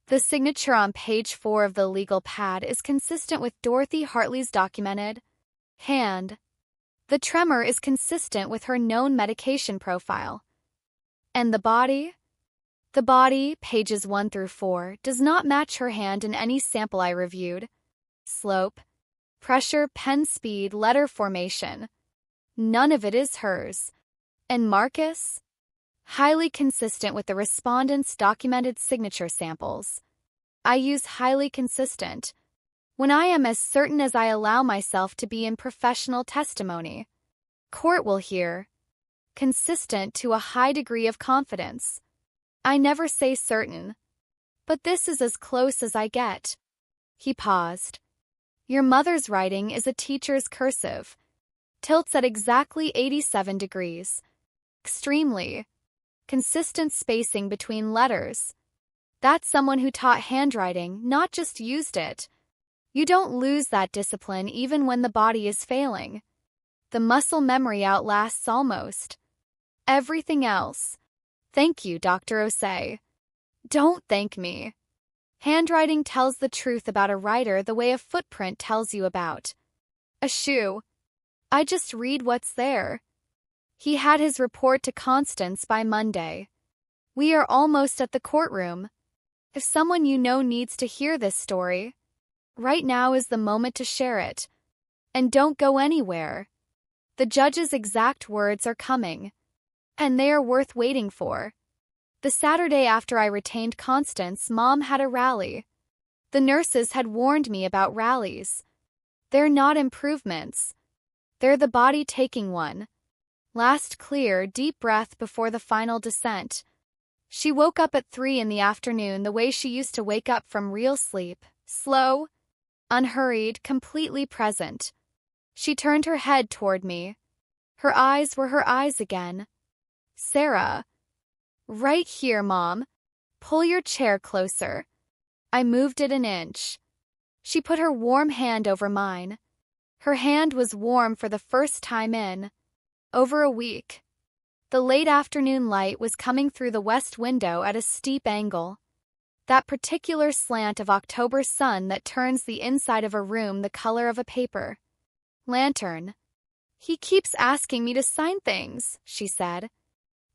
The signature on page 4 of the legal pad is consistent with Dorothy Hartley's documented hand. The tremor is consistent with her known medication profile. And the body? The body, pages 1 through 4, does not match her hand in any sample I reviewed. Slope. pressure, pen speed, letter formation. None of it is hers. And Marcus? Highly consistent with the respondent's documented signature samples. I use highly consistent when I am as certain as I allow myself to be in professional testimony. Court will hear. Consistent to a high degree of confidence. I never say certain. But this is as close as I get. He paused. Your mother's writing is a teacher's cursive. Tilts at exactly 87 degrees. Extremely. Consistent spacing between letters. That's someone who taught handwriting, not just used it. You don't lose that discipline even when the body is failing. The muscle memory outlasts almost everything else. Thank you, Dr. Osei. Don't thank me. Handwriting tells the truth about a writer the way a footprint tells you about a shoe. I just read what's there. He had his report to Constance by Monday. We are almost at the courtroom. If someone you know needs to hear this story, right now is the moment to share it. And don't go anywhere. The judge's exact words are coming. And they are worth waiting for. The Saturday after I retained Constance, Mom had a rally. The nurses had warned me about rallies. They're not improvements. They're the body taking one. Last clear, deep breath before the final descent. She woke up at 3 in the afternoon the way she used to wake up from real sleep. Slow, unhurried, completely present. She turned her head toward me. Her eyes were her eyes again. Sarah. Right here, Mom. Pull your chair closer. I moved it an inch. She put her warm hand over mine. Her hand was warm for the first time in over a week. The late afternoon light was coming through the west window at a steep angle. That particular slant of October sun that turns the inside of a room the color of a paper lantern. He keeps asking me to sign things, she said.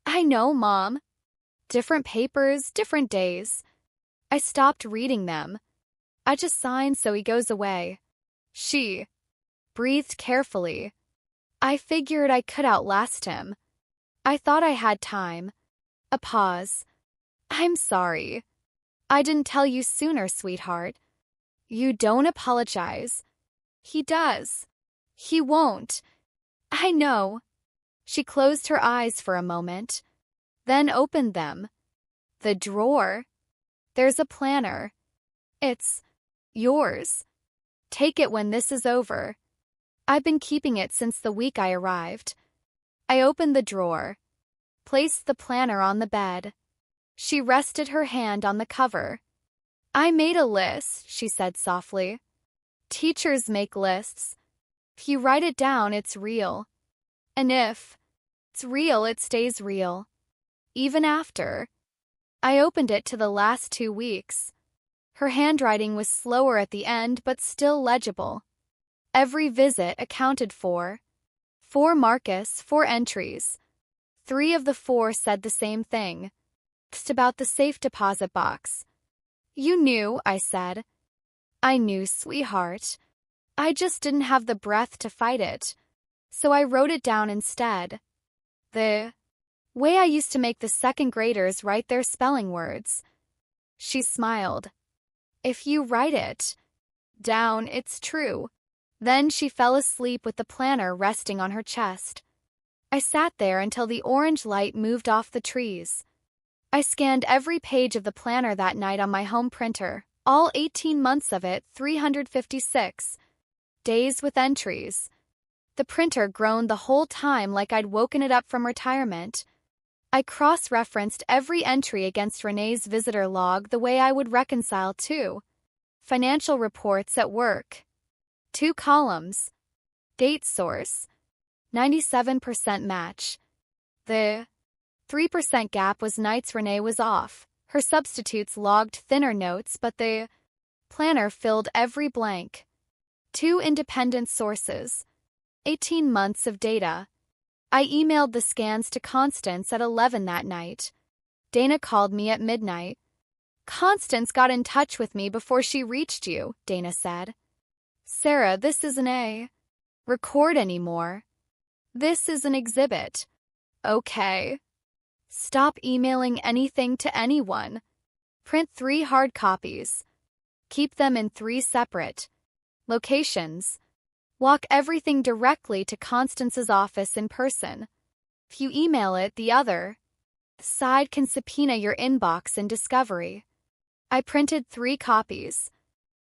I know, Mom. Different papers, different days. I stopped reading them. I just sign so he goes away. She breathed carefully. I figured I could outlast him. I thought I had time. A pause. I'm sorry. I didn't tell you sooner, sweetheart. You don't apologize. He does. He won't. I know. She closed her eyes for a moment, then opened them. The drawer. There's a planner. It's yours. Take it when this is over. I've been keeping it since the week I arrived. I opened the drawer, placed the planner on the bed. She rested her hand on the cover. I made a list, she said softly. Teachers make lists. If you write it down, it's real. And if it's real, it stays real. Even after. I opened it to the last 2 weeks. Her handwriting was slower at the end, but still legible. Every visit accounted for. 4 Marcus, 4 entries. 3 of the 4 said the same thing. Just about the safe deposit box. You knew, I said. I knew, sweetheart. I just didn't have the breath to fight it. So I wrote it down instead. The way I used to make the second graders write their spelling words. She smiled. If you write it down, it's true. Then she fell asleep with the planner resting on her chest. I sat there until the orange light moved off the trees. I scanned every page of the planner that night on my home printer, all 18 months of it, 356 days with entries. The printer groaned the whole time like I'd woken it up from retirement. I cross-referenced every entry against Renee's visitor log the way I would reconcile 2 financial reports at work. 2 columns. Date source. 97% match. The 3% gap was nights Renee was off. Her substitutes logged thinner notes, but the planner filled every blank. 2 independent sources. 18 months of data. I emailed the scans to Constance at 11 that night. Dana called me at midnight. Constance got in touch with me before she reached you, Dana said. Sarah, this isn't a record anymore. This is an exhibit. Okay. Stop emailing anything to anyone. Print 3 hard copies. Keep them in 3 separate locations. Walk everything directly to Constance's office in person. If you email it, the other side can subpoena your inbox in Discovery. I printed 3 copies.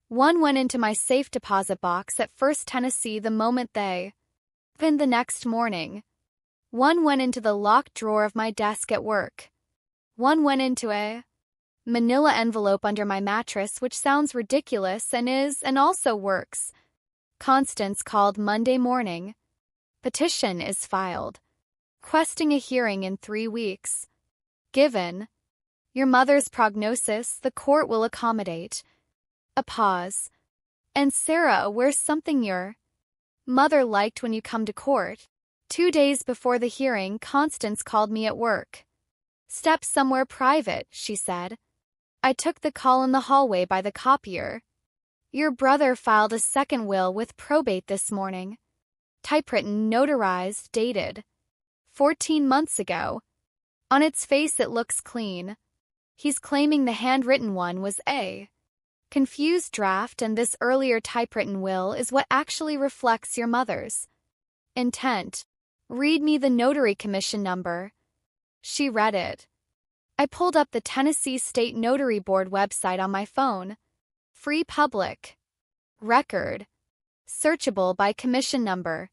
One went into my safe deposit box at First Tennessee the moment they opened the next morning. One went into the locked drawer of my desk at work. One went into a manila envelope under my mattress, which sounds ridiculous and is, and also works. Constance called Monday morning. Petition is filed. Requesting a hearing in 3 weeks. Given your mother's prognosis, the court will accommodate. A pause. And Sarah, where's something your mother liked when you come to court? 2 days before the hearing, Constance called me at work. Step somewhere private, she said. I took the call in the hallway by the copier. Your brother filed a second will with probate this morning. Typewritten, notarized, dated 14 months ago. On its face it looks clean. He's claiming the handwritten one was a confused draft, and this earlier typewritten will is what actually reflects your mother's intent. Read me the notary commission number. She read it. I pulled up the Tennessee State Notary Board website on my phone. Free public record. Searchable by commission number.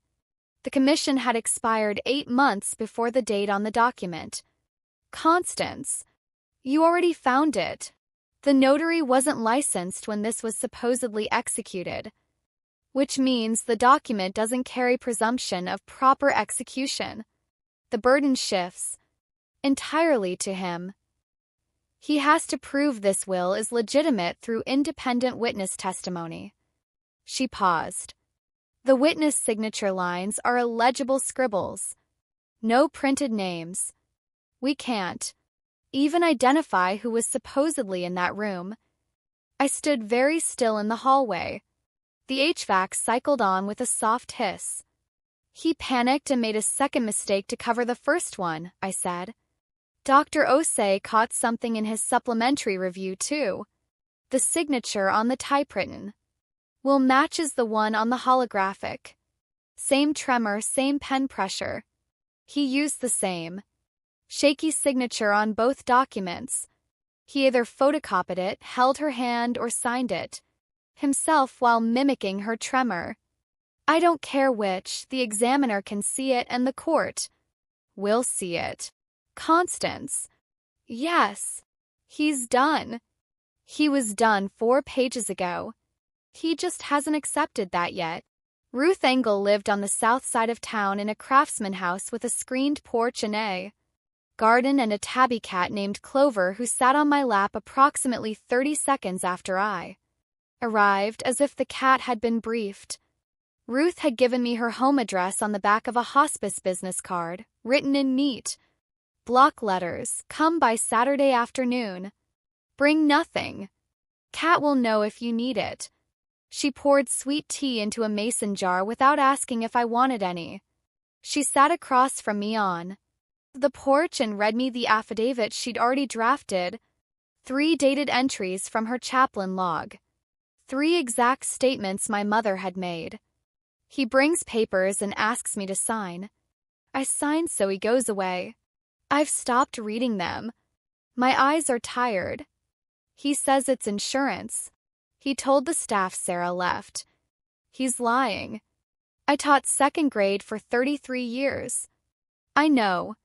The commission had expired 8 months before the date on the document. Constance, you already found it. The notary wasn't licensed when this was supposedly executed, which means the document doesn't carry presumption of proper execution. The burden shifts entirely to him. He has to prove this will is legitimate through independent witness testimony. She paused. The witness signature lines are illegible scribbles. No printed names. We can't even identify who was supposedly in that room. I stood very still in the hallway. The HVAC cycled on with a soft hiss. He panicked and made a second mistake to cover the first one, I said. Dr. Osei caught something in his supplementary review, too. The signature on the typewritten will matches the one on the holographic. Same tremor, same pen pressure. He used the same shaky signature on both documents. He either photocopied it, held her hand, or signed it himself while mimicking her tremor. I don't care which, the examiner can see it and the court will see it. Constance. Yes. He's done. He was done 4 pages ago. He just hasn't accepted that yet. Ruth Engel lived on the south side of town in a craftsman house with a screened porch and a garden and a tabby cat named Clover who sat on my lap approximately 30 seconds after I arrived, as if the cat had been briefed. Ruth had given me her home address on the back of a hospice business card, written in neat block letters. Come by Saturday afternoon. Bring nothing. Cat will know if you need it. She poured sweet tea into a mason jar without asking if I wanted any. She sat across from me on the porch and read me the affidavit she'd already drafted. 3 dated entries from her chaplain log. 3 exact statements my mother had made. He brings papers and asks me to sign. I sign, so he goes away. I've stopped reading them. My eyes are tired. He says it's insurance. He told the staff Sarah left. He's lying. I taught 2nd grade for 33 years. I know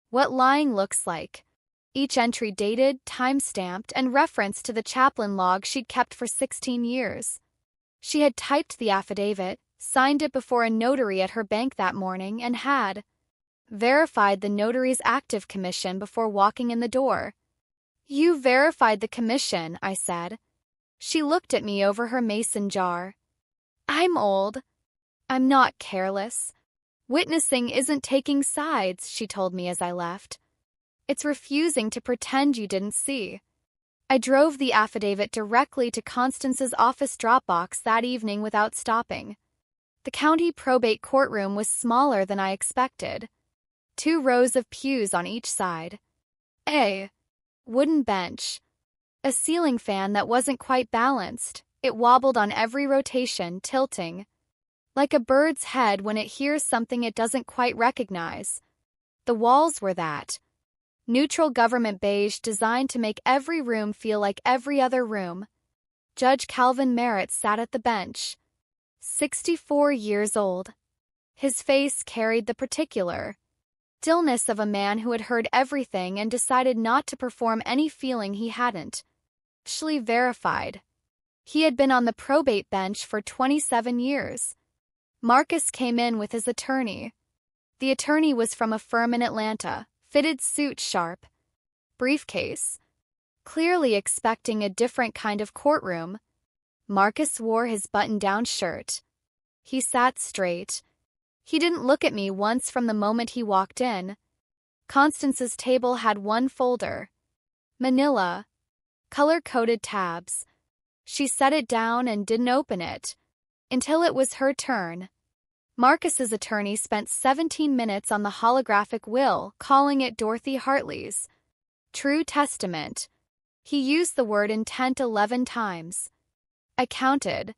what lying looks like. Each entry dated, time-stamped, and referenced to the chaplain log she'd kept for 16 years. She had typed the affidavit, signed it before a notary at her bank that morning, and had verified the notary's active commission before walking in the door. You verified the commission, I said. She looked at me over her mason jar. I'm old. I'm not careless. Witnessing isn't taking sides, she told me as I left. It's refusing to pretend you didn't see. I drove the affidavit directly to Constance's office Dropbox that evening without stopping. The county probate courtroom was smaller than I expected. 2 rows of pews on each side. A wooden bench. A ceiling fan that wasn't quite balanced. It wobbled on every rotation, tilting. Like a bird's head when it hears something it doesn't quite recognize. The walls were that. Neutral government beige designed to make every room feel like every other room. Judge Calvin Merritt sat at the bench. 64 years old. His face carried the particular stillness of a man who had heard everything and decided not to perform any feeling he hadn't actually verified. He had been on the probate bench for 27 years. Marcus came in with his attorney. The attorney was from a firm in Atlanta, fitted suit, sharp briefcase. Clearly expecting a different kind of courtroom. Marcus wore his button-down shirt. He sat straight. He didn't look at me once from the moment he walked in. Constance's table had one folder. Manila. Color-coded tabs. She set it down and didn't open it until it was her turn. Marcus's attorney spent 17 minutes on the holographic will, calling it Dorothy Hartley's true testament. He used the word intent 11 times. I counted.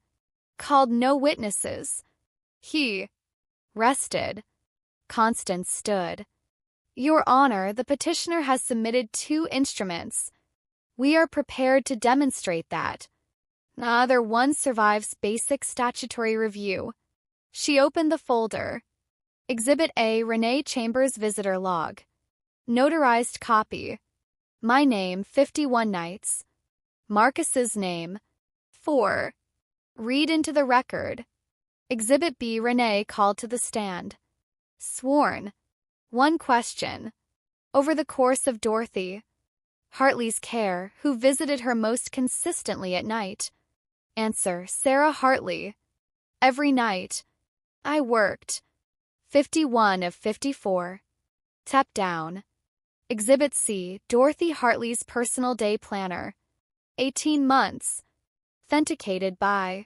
Called no witnesses. He rested. Constance stood. Your Honor, the petitioner has submitted 2 instruments. We are prepared to demonstrate that. Neither one survives basic statutory review. She opened the folder. Exhibit A, Renee Chambers Visitor Log. Notarized copy. My name, 51 nights. Marcus's name, 4. Read into the record. Exhibit B, Renee called to the stand. Sworn. 1 question. Over the course of Dorothy Hartley's care, who visited her most consistently at night? Answer, Sarah Hartley. Every night. I worked. 51 of 54. Step down. Exhibit C, Dorothy Hartley's personal day planner. 18 months. Authenticated by.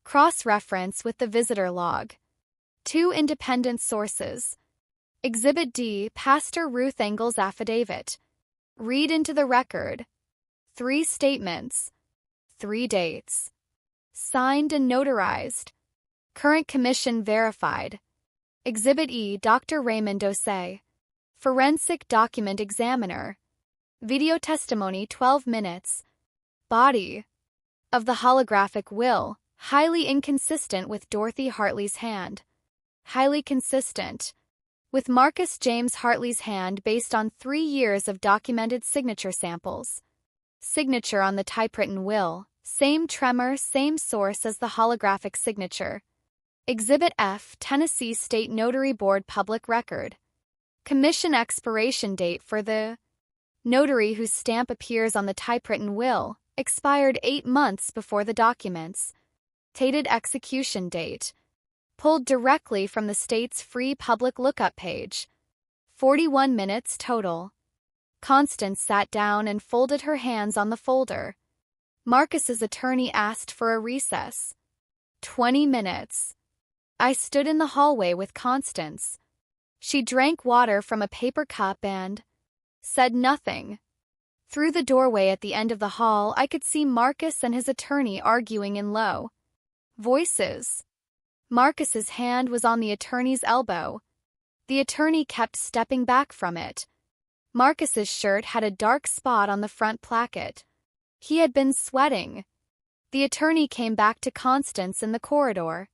Cross-reference with the visitor log. 2 independent sources. Exhibit D, Pastor Ruth Engel's affidavit. Read into the record. 3 statements. 3 dates. Signed and notarized. Current commission verified. Exhibit E, Dr. Raymond Dose. Forensic document examiner. Video testimony 12 minutes. Body of the holographic will, highly inconsistent with Dorothy Hartley's hand. Highly consistent with Marcus James Hartley's hand based on 3 years of documented signature samples. Signature on the typewritten will, same tremor, same source as the holographic signature. Exhibit F, Tennessee State Notary Board Public Record. Commission expiration date for the notary whose stamp appears on the typewritten will, expired 8 months before the documents. Dated execution date. Pulled directly from the state's free public lookup page. 41 minutes total. Constance sat down and folded her hands on the folder. Marcus's attorney asked for a recess. 20 minutes. I stood in the hallway with Constance. She drank water from a paper cup and said nothing. Through the doorway at the end of the hall, I could see Marcus and his attorney arguing in low voices. Marcus's hand was on the attorney's elbow. The attorney kept stepping back from it. Marcus's shirt had a dark spot on the front placket. He had been sweating. The attorney came back to Constance in the corridor.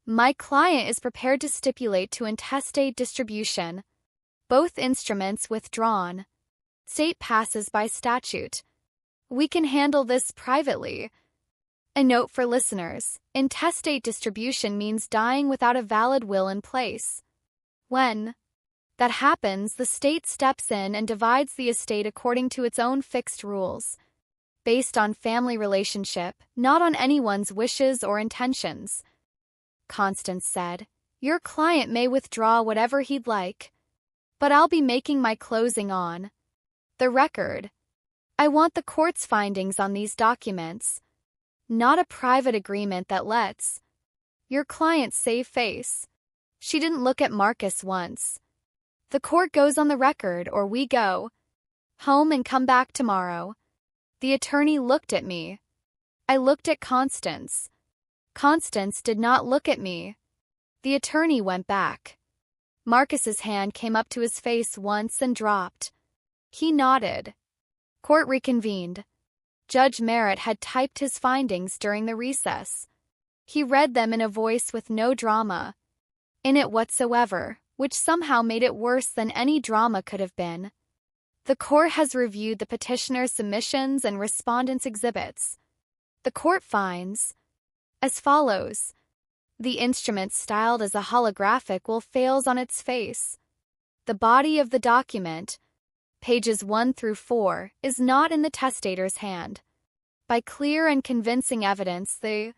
My client is prepared to stipulate to intestate distribution. Both instruments withdrawn. State passes by statute. We can handle this privately. A note for listeners: intestate distribution means dying without a valid will in place. When that happens, the state steps in and divides the estate according to its own fixed rules, based on family relationship, not on anyone's wishes or intentions. Constance said, Your client may withdraw whatever he'd like, but I'll be making my closing on the record. I want the court's findings on these documents, not a private agreement that lets your client save face. She didn't look at Marcus once. The court goes on the record or we go home and come back tomorrow. The attorney looked at me. I looked at Constance. Constance did not look at me. The attorney went back. Marcus's hand came up to his face once and dropped. He nodded. Court reconvened. Judge Merritt had typed his findings during the recess. He read them in a voice with no drama in it whatsoever, which somehow made it worse than any drama could have been. The court has reviewed the petitioner's submissions and respondents' exhibits. The court finds as follows. The instrument styled as a holographic will fails on its face. The body of the document, pages 1 through 4, is not in the testator's hand. By clear and convincing evidence, the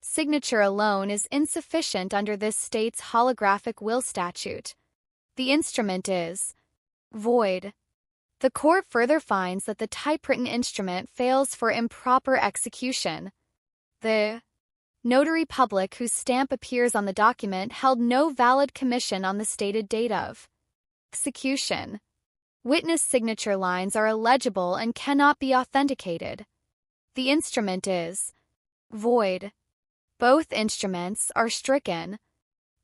signature alone is insufficient under this state's holographic will statute. The instrument is void. The court further finds that the typewritten instrument fails for improper execution. The notary public whose stamp appears on the document held no valid commission on the stated date of execution. Witness signature lines are illegible and cannot be authenticated. The instrument is void. Both instruments are stricken.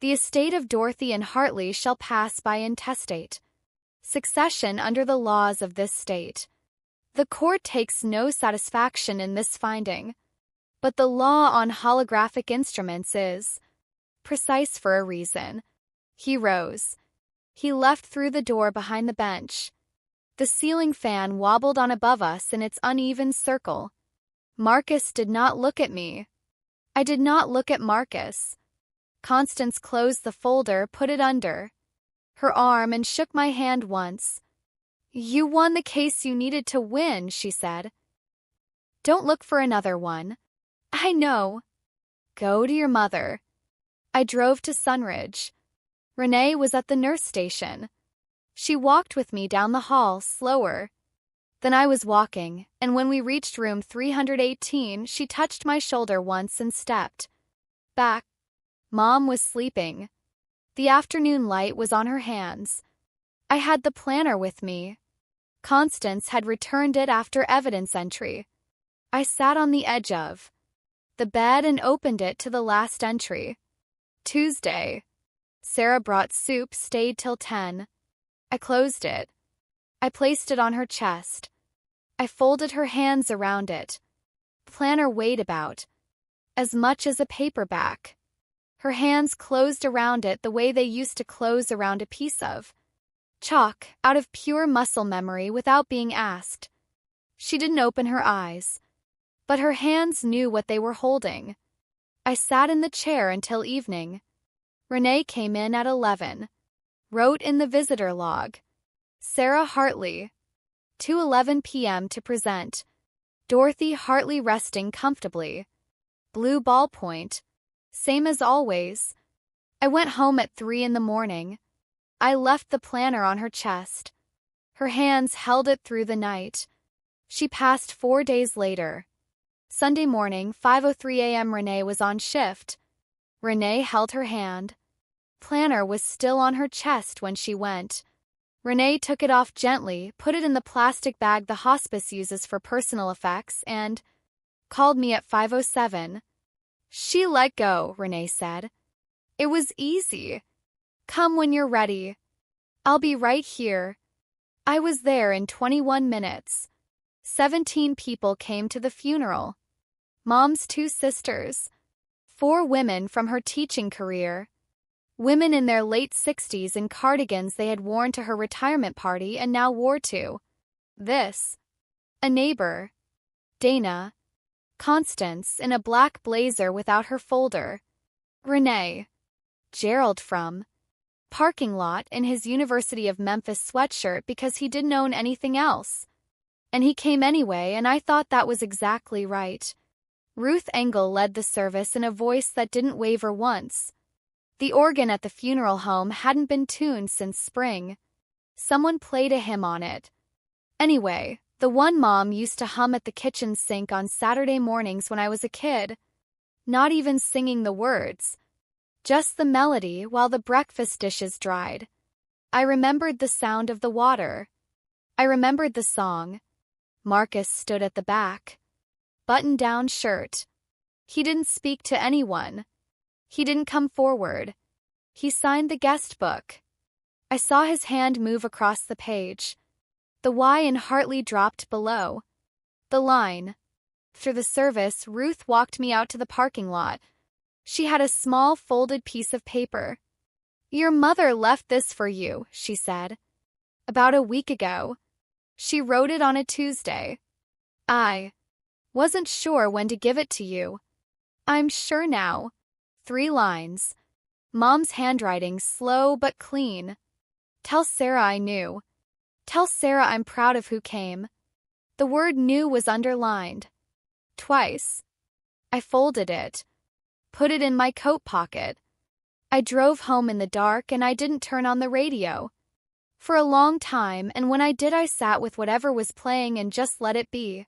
The estate of Dorothy and Hartley shall pass by intestate succession under the laws of this state. The court takes no satisfaction in this finding, but the law on holographic instruments is precise for a reason. He rose. He left through the door behind the bench. The ceiling fan wobbled on above us in its uneven circle. Marcus did not look at me. I did not look at Marcus. Constance closed the folder, put it under her arm, and shook my hand once. You won the case you needed to win, she said. Don't look for another one. I know. Go to your mother. I drove to Sunridge. Renee was at the nurse station. She walked with me down the hall, slower than I was walking, and when we reached room 318, she touched my shoulder once and stepped back. Mom was sleeping. The afternoon light was on her hands. I had the planner with me. Constance had returned it after evidence entry. I sat on the edge of the bed and opened it to the last entry. Tuesday. Sarah brought soup, stayed till 10. I closed it. I placed it on her chest. I folded her hands around it. Planner weighed about as much as a paperback. Her hands closed around it the way they used to close around a piece of chalk, out of pure muscle memory without being asked. She didn't open her eyes, but her hands knew what they were holding. I sat in the chair until evening. Renee came in at 11. Wrote in the visitor log. Sarah Hartley. 2:11 p.m. to present. Dorothy Hartley resting comfortably. Blue ballpoint. Same as always. I went home at 3 in the morning. I left the planner on her chest. Her hands held it through the night. She passed 4 days later. Sunday morning, 5:03 a.m. Renee was on shift. Renee held her hand. Planner was still on her chest when she went. Renee took it off gently, put it in the plastic bag the hospice uses for personal effects, and called me at 5:07. She let go, Renee said. It was easy. Come when you're ready. I'll be right here. I was there in 21 minutes. 17 people came to the funeral. Mom's 2 sisters. 4 women from her teaching career. Women in their late 60s in cardigans they had worn to her retirement party and now wore to this. A neighbor. Dana. Constance in a black blazer without her folder. Renee. Gerald from parking lot in his University of Memphis sweatshirt because he didn't own anything else. And he came anyway, and I thought that was exactly right. Ruth Engel led the service in a voice that didn't waver once. The organ at the funeral home hadn't been tuned since spring. Someone played a hymn on it. Anyway, The one Mom used to hum at the kitchen sink on Saturday mornings when I was a kid. Not even singing the words. Just the melody while the breakfast dishes dried. I remembered the sound of the water. I remembered the song. Marcus stood at the back. Button-down shirt. He didn't speak to anyone. He didn't come forward. He signed the guest book. I saw his hand move across the page. The Y in Hartley dropped below. The line. After the service, Ruth walked me out to the parking lot. She had a small folded piece of paper. "Your mother left this for you," she said. "About a week ago. She wrote it on a Tuesday. I wasn't sure when to give it to you. I'm sure now." 3 lines. Mom's handwriting slow but clean. "Tell Sarah I knew. Tell Sarah I'm proud of who came." The word "knew" was underlined. Twice. I folded it. Put it in my coat pocket. I drove home in the dark and I didn't turn on the radio. For a long time, and when I did I sat with whatever was playing and just let it be.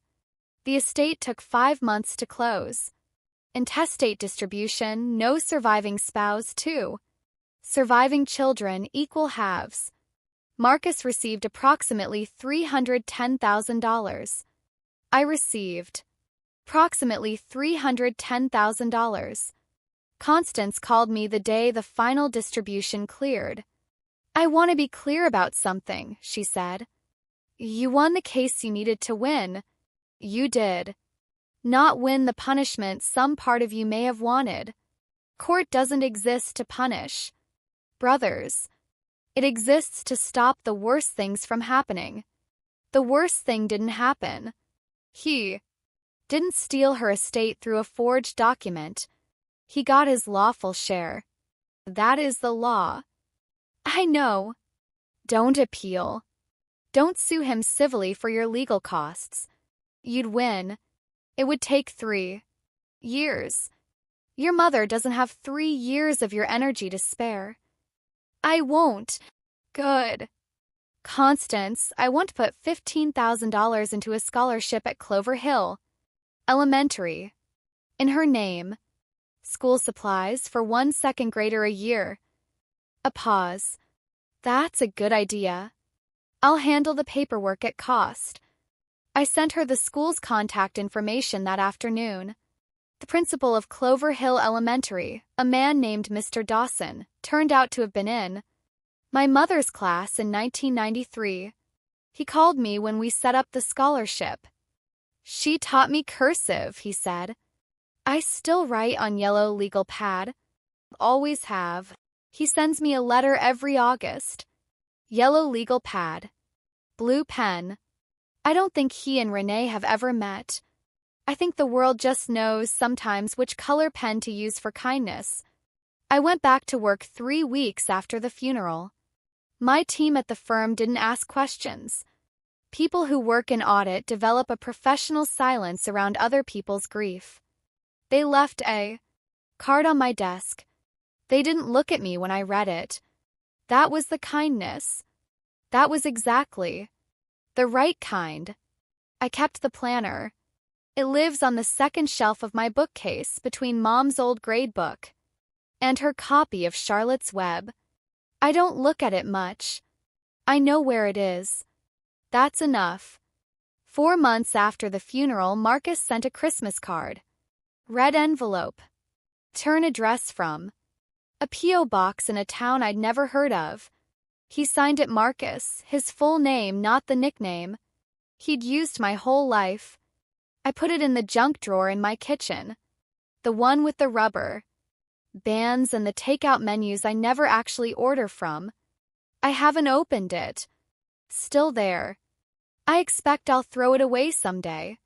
The estate took 5 months to close. Intestate distribution, no surviving spouse, too. Surviving children, equal halves. Marcus received approximately $310,000. I received approximately $310,000. Constance called me the day the final distribution cleared. "I want to be clear about something," she said. "You won the case you needed to win. You did. Not win the punishment some part of you may have wanted. Court doesn't exist to punish brothers. It exists to stop the worst things from happening. The worst thing didn't happen. He didn't steal her estate through a forged document. He got his lawful share. That is the law. I know. Don't appeal. Don't sue him civilly for your legal costs. You'd win. It would take 3 years. Your mother doesn't have 3 years of your energy to spare." "I won't." "Good." "Constance, I want to put $15,000 into a scholarship at Clover Hill Elementary. In her name. School supplies for 1 second grader a year." A pause. "That's a good idea. I'll handle the paperwork at cost." I sent her the school's contact information that afternoon. The principal of Clover Hill Elementary, a man named Mr. Dawson, turned out to have been in my mother's class in 1993. He called me when we set up the scholarship. "She taught me cursive," he said. "I still write on yellow legal pad. Always have. He sends me a letter every August. Yellow legal pad. Blue pen. I don't think he and Renee have ever met. I think the world just knows sometimes which color pen to use for kindness." I went back to work 3 weeks after the funeral. My team at the firm didn't ask questions. People who work in audit develop a professional silence around other people's grief. They left a card on my desk. They didn't look at me when I read it. That was the kindness. That was exactly the right kind. I kept the planner. It lives on the second shelf of my bookcase between Mom's old grade book and her copy of Charlotte's Web. I don't look at it much. I know where it is. That's enough. 4 months after the funeral, Marcus sent a Christmas card. Red envelope. Turn address from a P.O. box in a town I'd never heard of. He signed it Marcus, his full name, not the nickname he'd used my whole life. I put it in the junk drawer in my kitchen. The one with the rubber bands and the takeout menus I never actually order from. I haven't opened it. Still there. I expect I'll throw it away someday.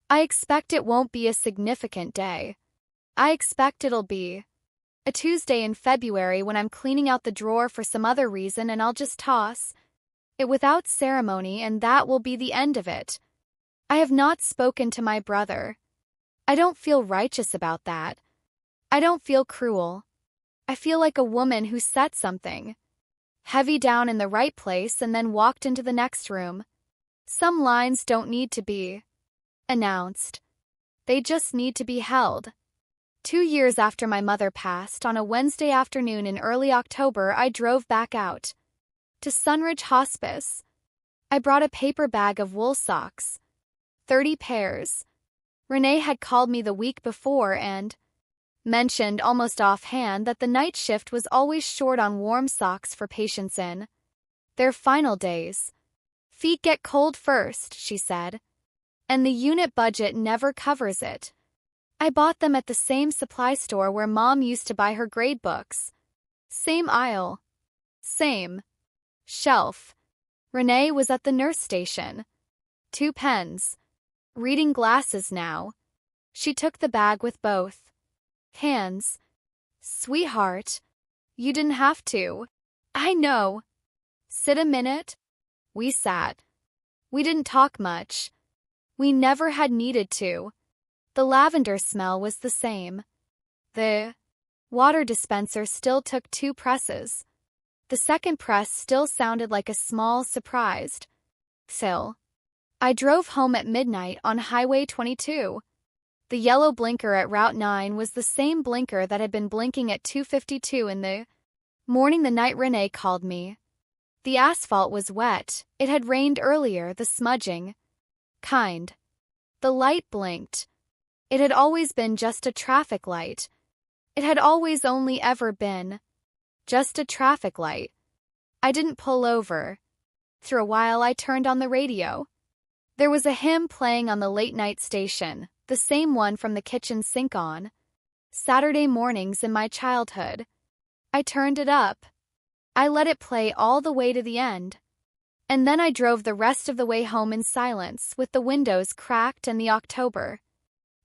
I expect it won't be a significant day. I expect it'll be a Tuesday in February when I'm cleaning out the drawer for some other reason and I'll just toss it without ceremony and that will be the end of it. I have not spoken to my brother. I don't feel righteous about that. I don't feel cruel. I feel like a woman who set something heavy down in the right place and then walked into the next room. Some lines don't need to be announced. They just need to be held. 2 years after my mother passed, on a Wednesday afternoon in early October, I drove back out to Sunridge Hospice. I brought a paper bag of wool socks, 30 pairs. Renee had called me the week before and mentioned almost offhand that the night shift was always short on warm socks for patients in their final days. Feet get cold first, she said, and the unit budget never covers it. I bought them at the same supply store where Mom used to buy her grade books. Same aisle. Same shelf. Renee was at the nurse station. 2 pens. Reading glasses now. She took the bag with both hands. Sweetheart, you didn't have to. I know. Sit a minute. We sat. We didn't talk much. We never had needed to. The lavender smell was the same. The water dispenser still took 2 presses. The second press still sounded like a small, surprised fill. I drove home at midnight on Highway 22. The yellow blinker at Route 9 was the same blinker that had been blinking at 2:52 in the morning the night Renee called me. The asphalt was wet. It had rained earlier, the smudging kind. The light blinked. It had always been just a traffic light. It had always only ever been just a traffic light. I didn't pull over. Through a while, I turned on the radio. There was a hymn playing on the late-night station, the same one from the kitchen sink on Saturday mornings in my childhood. I turned it up. I let it play all the way to the end. And then I drove the rest of the way home in silence, with the windows cracked and the October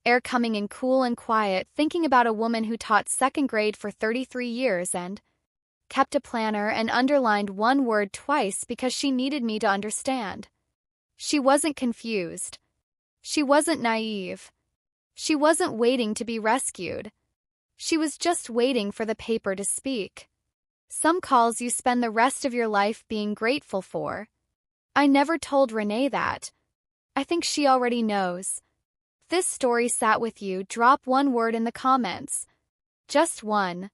air coming in cool and quiet, thinking about a woman who taught second grade for 33 years and kept a planner and underlined one word twice because she needed me to understand. She wasn't confused. She wasn't naive. She wasn't waiting to be rescued. She was just waiting for the paper to speak. Some calls you spend the rest of your life being grateful for. I never told Renee that. I think she already knows. If this story sat with you, drop one word in the comments. Just one.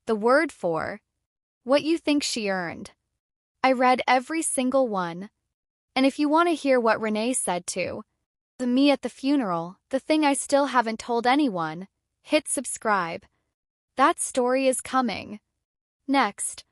The word for what you think she earned. I read every single one. And if you want to hear what Renee said to me at the funeral, the thing I still haven't told anyone, hit subscribe. That story is coming next.